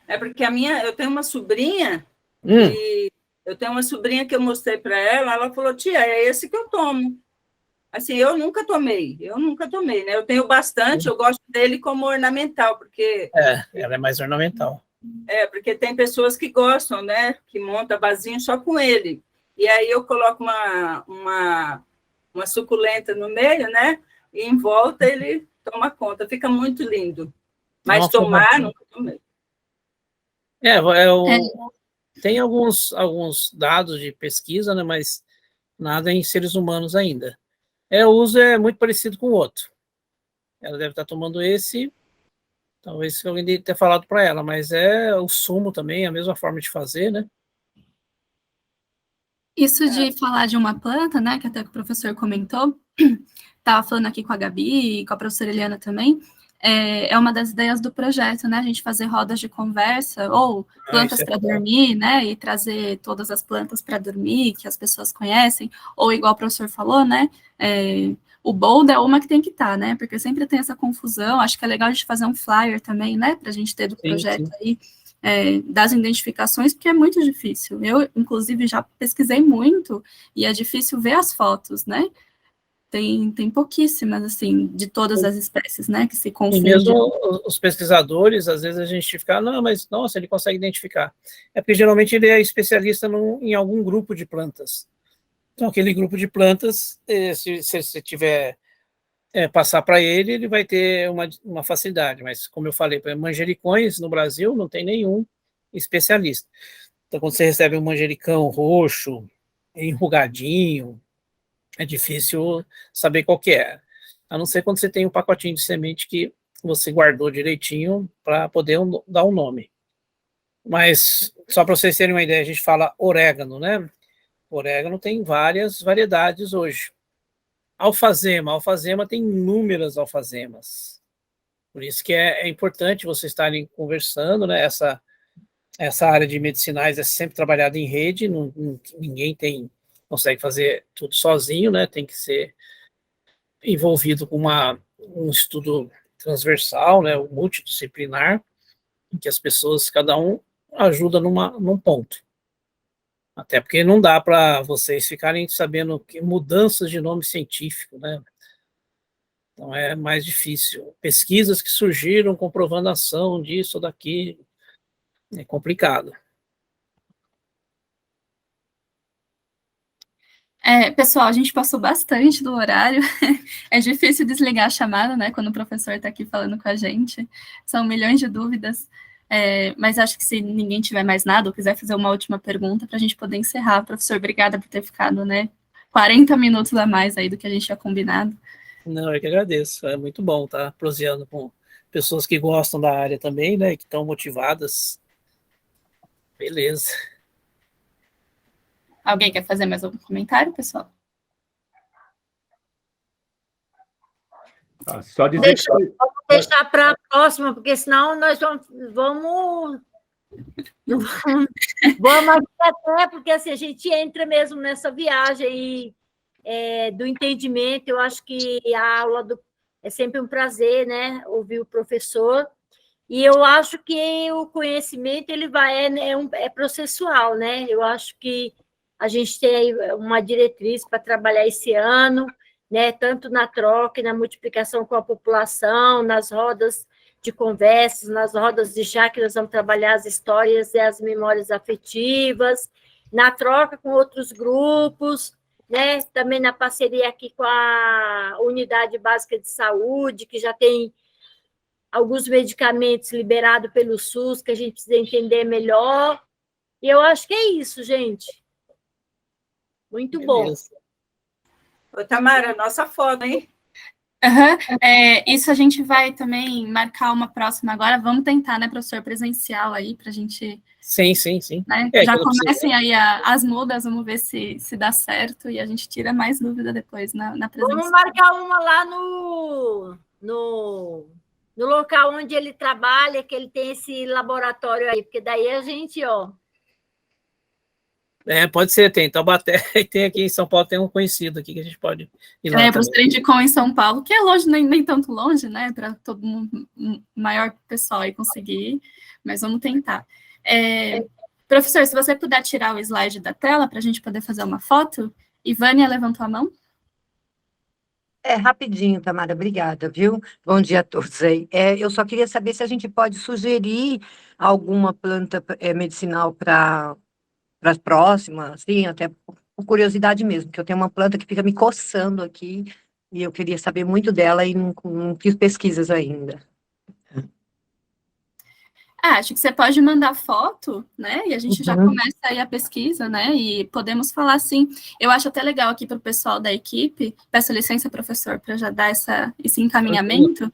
É porque eu tenho uma sobrinha, e eu tenho uma sobrinha que eu mostrei para ela falou, tia, é esse que eu tomo. Assim, eu nunca tomei, né? Eu tenho bastante, eu gosto dele como ornamental, porque... ela é mais ornamental. Porque tem pessoas que gostam, né? Que monta vasinho só com ele. E aí eu coloco uma suculenta no meio, né? E em volta ele toma conta. Fica muito lindo. Mas tomar, nunca tomei. Tem alguns dados de pesquisa, né? Mas nada em seres humanos ainda. O uso é muito parecido com o outro. Ela deve estar tomando esse, talvez alguém deve ter falado para ela, mas é o sumo também, a mesma forma de fazer, né? Isso de falar de uma planta, né, que até que o professor comentou, estava falando aqui com a Gabi e com a professora Eliana também, é uma das ideias do projeto, né, a gente fazer rodas de conversa, ou plantas para dormir, né, e trazer todas as plantas para dormir, que as pessoas conhecem, ou igual o professor falou, né, o boldo é uma que tem que estar, né, porque sempre tem essa confusão, acho que é legal a gente fazer um flyer também, né, para a gente ter do projeto aí, das identificações, porque é muito difícil. Eu, inclusive, já pesquisei muito, e é difícil ver as fotos, né, tem pouquíssimas, assim, de todas as espécies, né, que se confundem. E mesmo os pesquisadores, às vezes a gente fica, não, mas, nossa, ele consegue identificar. É porque, geralmente, ele é especialista em algum grupo de plantas. Então, aquele grupo de plantas, se você tiver, passar para ele vai ter uma facilidade. Mas, como eu falei, para manjericões, no Brasil, não tem nenhum especialista. Então, quando você recebe um manjericão roxo, enrugadinho, é difícil saber qual que é. A não ser quando você tem um pacotinho de semente que você guardou direitinho para poder dar um nome. Mas, só para vocês terem uma ideia, a gente fala orégano, né? Orégano tem várias variedades hoje. Alfazema tem inúmeras alfazemas. Por isso que é importante vocês estarem conversando, né? Essa área de medicinais é sempre trabalhada em rede, ninguém consegue fazer tudo sozinho, né? Tem que ser envolvido com um estudo transversal, né? Multidisciplinar, em que as pessoas, cada um, ajuda num ponto. Até porque não dá para vocês ficarem sabendo que mudanças de nome científico, né? Então é mais difícil. Pesquisas que surgiram comprovando a ação disso ou daquilo. É complicado. Pessoal, a gente passou bastante do horário. É difícil desligar a chamada, né, quando o professor está aqui falando com a gente. São milhões de dúvidas. Mas acho que se ninguém tiver mais nada ou quiser fazer uma última pergunta para a gente poder encerrar. Professor, obrigada por ter ficado, né, 40 minutos a mais aí do que a gente tinha combinado. Não, eu que agradeço. É muito bom estar proseando com pessoas que gostam da área também, né, que estão motivadas Beleza. Alguém quer fazer mais algum comentário, pessoal? Só dizer que... Vamos deixar para a próxima, porque senão nós vamos até, porque assim, a gente entra mesmo nessa viagem do entendimento. Eu acho que a aula é sempre um prazer, né, ouvir o professor, e eu acho que o conhecimento ele é processual, né? Eu acho que a gente tem uma diretriz para trabalhar esse ano, né, tanto na troca e na multiplicação com a população, nas rodas de conversas, nas rodas de chá, que nós vamos trabalhar as histórias e as memórias afetivas, na troca com outros grupos, né, também na parceria aqui com a Unidade Básica de Saúde, que já tem alguns medicamentos liberados pelo SUS, que a gente precisa entender melhor. E eu acho que é isso, gente. Muito bom. Ô, Tamara, nossa foto, hein? Uhum. Isso a gente vai também marcar uma próxima agora. Vamos tentar, né, professor, presencial aí, para a gente... Sim. Né, já comecem aí as mudas, vamos ver se dá certo, e a gente tira mais dúvida depois na presencial. Vamos marcar uma lá no local onde ele trabalha, que ele tem esse laboratório aí, porque daí a gente, ó... Pode ser, tem Taubaté, e tem aqui em São Paulo, tem um conhecido aqui que a gente pode ir lá. O professor indicou em São Paulo, que é longe, nem tanto longe, né, para todo mundo, maior pessoal aí conseguir, mas vamos tentar. Professor, se você puder tirar o slide da tela para a gente poder fazer uma foto. Ivânia levantou a mão. Rapidinho, Tamara, obrigada, viu? Bom dia a todos aí. Eu só queria saber se a gente pode sugerir alguma planta medicinal para as próximas, assim, até por curiosidade mesmo, que eu tenho uma planta que fica me coçando aqui, e eu queria saber muito dela e não fiz pesquisas ainda. Acho que você pode mandar foto, né, e a gente já começa aí a pesquisa, né, e podemos falar assim. Eu acho até legal aqui para o pessoal da equipe, peço licença, professor, para já dar esse encaminhamento,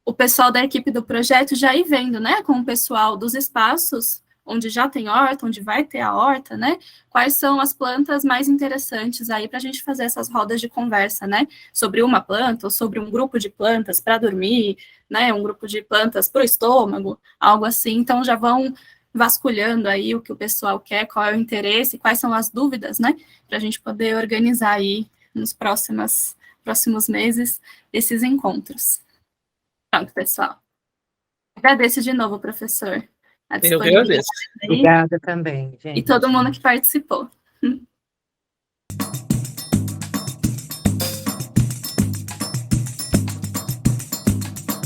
o pessoal da equipe do projeto já ir vendo, né, com o pessoal dos espaços onde já tem horta, onde vai ter a horta, né, quais são as plantas mais interessantes aí para a gente fazer essas rodas de conversa, né, sobre uma planta ou sobre um grupo de plantas para dormir, né, um grupo de plantas para o estômago, algo assim. Então já vão vasculhando aí o que o pessoal quer, qual é o interesse, quais são as dúvidas, né, para a gente poder organizar aí nos próximos meses esses encontros. Pronto, pessoal. Agradeço de novo, professor. Eu agradeço. Obrigada também, gente. E todo mundo que participou.